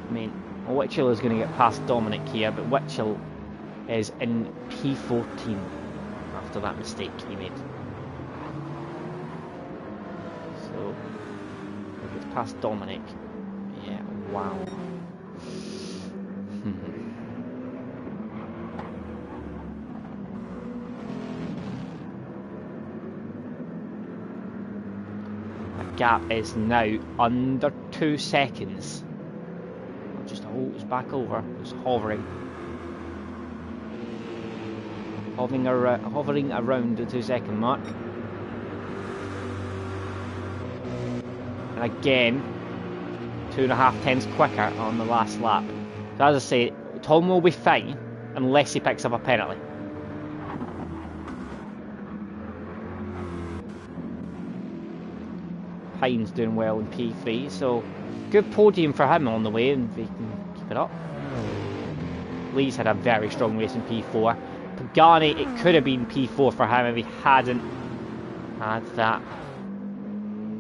I mean, Witchell is going to get past Dominic here, but Witchell is in P14 after that mistake he made. So, if it's past Dominic, yeah, wow. The gap is now under 2 seconds. It's back over. It's hovering. Hovering around the 2 second mark. And again, 2.5 tenths quicker on the last lap. So as I say, Tom will be fine unless he picks up a penalty. Pine's doing well in P3, so good podium for him on the way, and if he can keep it up. Lee's had a very strong race in P4. Pagani, it could have been P4 for him if he hadn't had that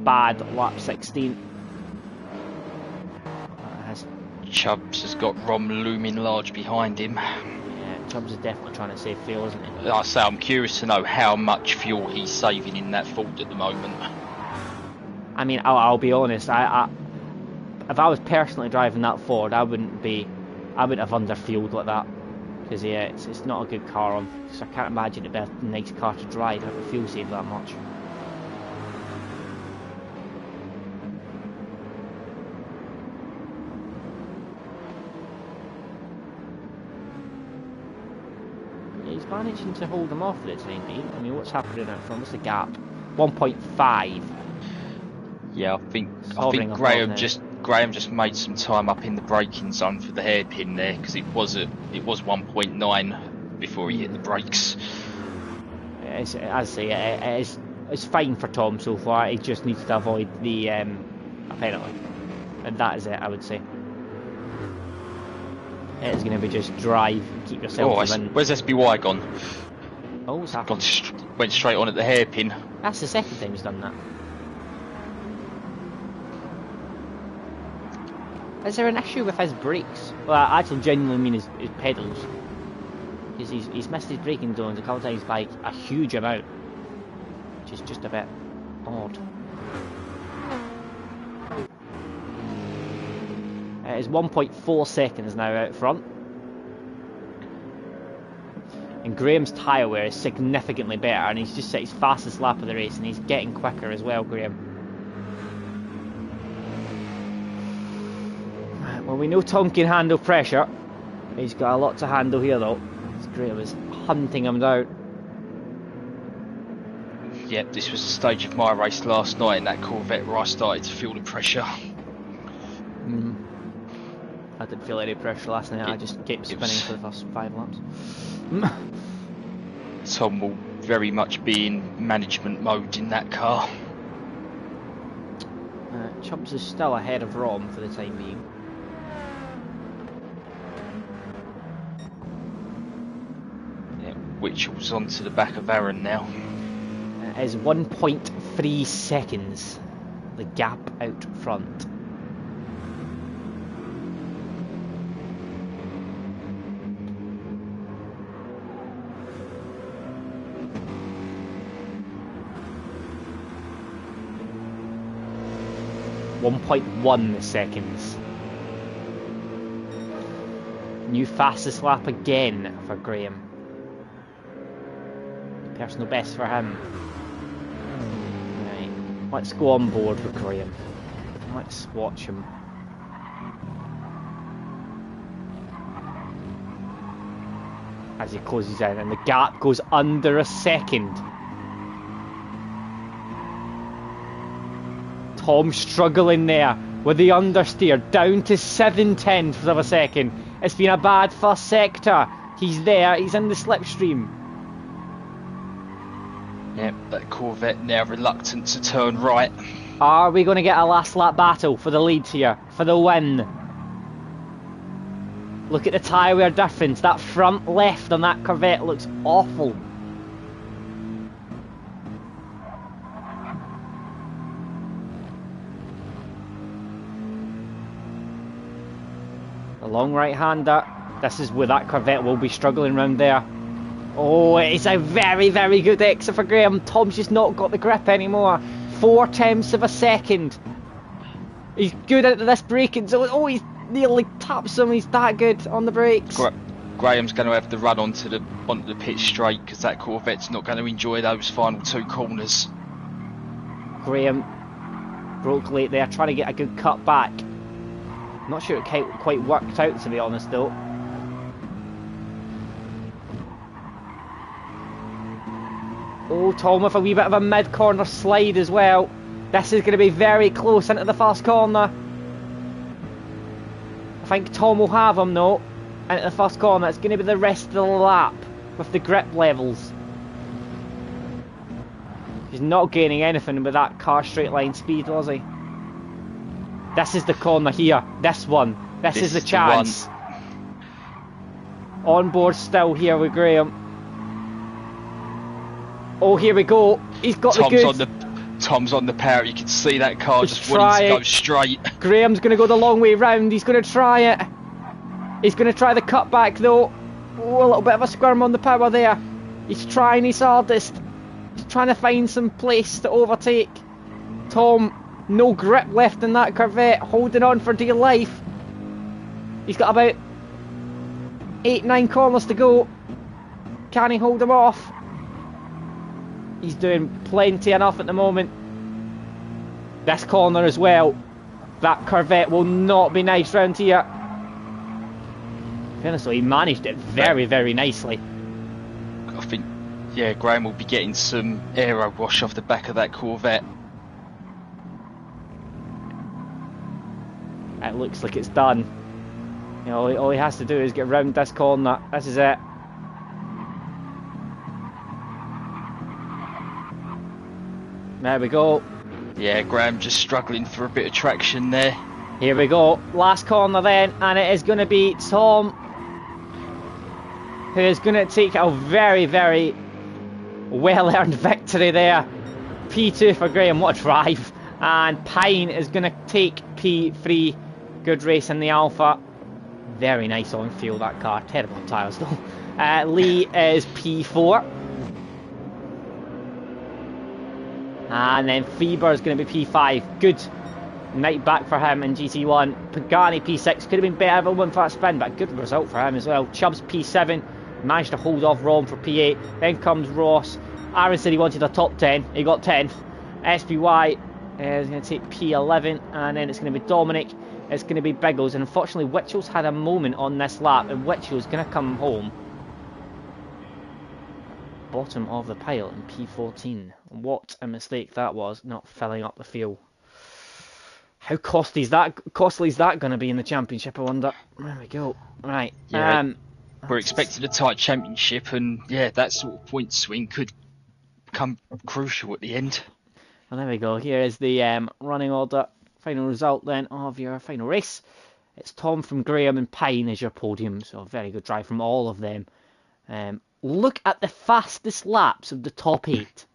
bad lap 16. Chubbs has got Rom looming large behind him. Yeah, Chubbs is definitely trying to save fuel, isn't he? Like I say, I'm curious to know how much fuel he's saving in that Ford at the moment. I mean, I'll be honest. If I was personally driving that Ford, I wouldn't have underfueled like that. Because yeah, it's not a good car on. Because I can't imagine it'd be a nice car to drive if the fuel saved that much. Yeah, he's managing to hold them off for the time being. I mean, what's happening out front? What's the gap? 1.5. Yeah, I think Graham just made some time up in the braking zone for the hairpin there, because it was 1.9 before he hit the brakes. As I say, it's fine for Tom so far. He just needs to avoid the a penalty, and that is it. I would say it's going to be just drive, and keep yourself in. Where's SBY gone? Oh, what's happened? Went straight on at the hairpin. That's the second time he's done that. Is there an issue with his brakes? Well, I actually genuinely mean his pedals. Because he's missed his braking zones a couple of times by a huge amount. Which is just a bit odd. It is 1.4 seconds now out front. And Graham's tyre wear is significantly better, and he's just set his fastest lap of the race, and he's getting quicker as well, Graham. Well, we know Tom can handle pressure. He's got a lot to handle here, though. Graham is hunting him down. Yep, this was the stage of my race last night in that Corvette where I started to feel the pressure. I didn't feel any pressure last night. I just kept spinning for the first 5 laps. Tom will very much be in management mode in that car. Chubbs is still ahead of Rom for the time being. Witchell's onto the back of Aaron now. It is 1.3 seconds, the gap out front. .1 seconds. New fastest lap again for Graham. Personal best for him. Right, let's go on board with Graham. Let's watch him. As he closes in, and the gap goes under a second. Tom struggling there. with the understeer down to 7/10 of a second. It's been a bad first sector. He's there, he's in the slipstream. Yep, that Corvette now reluctant to turn right. Are we going to get a last lap battle for the lead here, for the win? Look at the tyre wear difference. That front left on that Corvette looks awful. The long right-hander. This is where that Corvette will be struggling round there. Oh, it's a very, very good exit for Graham. Tom's just not got the grip anymore. 4/10 of a second. He's good at this braking. So, oh, he's nearly taps him. He's that good on the brakes. Graham's going to have to run onto the pit straight because that Corvette's not going to enjoy those final 2 corners. Graham broke late there, trying to get a good cut back. Not sure it quite worked out, to be honest, though. Oh, Tom with a wee bit of a mid-corner slide as well. This is going to be very close into the first corner. I think Tom will have him, though, into the first corner. It's going to be the rest of the lap with the grip levels. He's not gaining anything with that car straight line speed, was he? This is the corner here. This one. This is the chance. On board still here with Graham. Oh, here we go. He's got the goods. Tom's on the power. You can see that car just wanting to go straight. Graham's going to go the long way round. He's going to try it. He's going to try the cutback though. Oh, a little bit of a squirm on the power there. He's trying his hardest. He's trying to find some place to overtake. Tom, no grip left in that Corvette. Holding on for dear life. He's got about 8-9 corners to go. Can he hold him off? He's doing plenty enough at the moment. This corner as well. That Corvette will not be nice round here. Honestly, he managed it very, very nicely. I think, yeah, Graham will be getting some aero wash off the back of that Corvette. It looks like it's done. You know, all he has to do is get round this corner. This is it. There we go. Yeah, Graham just struggling for a bit of traction there. Here we go. Last corner then, and it is going to be Tom who is going to take a very, very well-earned victory there. P2 for Graham, what a drive. And Pine is going to take P3. Good race in the Alpha. Very nice on field, that car. Terrible tyres though. Lee is P4. And then Faber is going to be P5. Good night back for him in GT1. Pagani P6. Could have been better if it went for that spin, but good result for him as well. Chubbs P7. Managed to hold off Ron for P8. Then comes Ross. Aaron said he wanted a top 10. He got 10. SPY is going to take P11. And then it's going to be Dominic. It's going to be Biggles. And unfortunately, Witchell's had a moment on this lap. And Witchell's going to come home bottom of the pile in P14. What a mistake that was, not filling up the field. How costly is that going to be in the championship, I wonder? There we go. Right. Yeah, we're expecting a tight championship, and yeah, that sort of point swing could become crucial at the end. And there we go. Here is the running order. Final result then of your final race. It's Tom from Graham and Pine as your podium. So a very good drive from all of them. Look at the fastest laps of the top 8.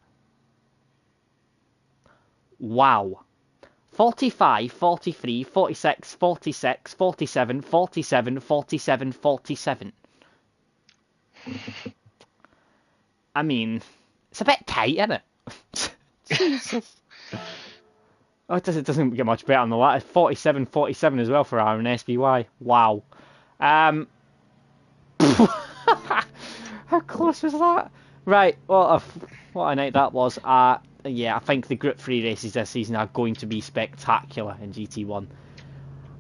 Wow. 45, 43, 46, 46, 47, 47, 47, 47. I mean, it's a bit tight, isn't it? Jesus. Oh, it doesn't get much better than that. 47, 47 as well for Aaron SBY. Wow. How close was that? Right, what a night that was. Yeah, I think the Group 3 races this season are going to be spectacular in GT1.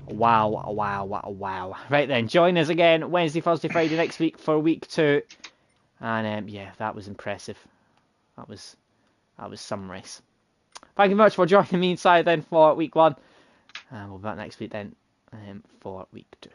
Wow. Right then, join us again Wednesday, Thursday, Friday next week for week 2. And yeah, that was impressive. That was some race. Thank you very much for joining me inside then for week 1. We'll be back next week then for week 2.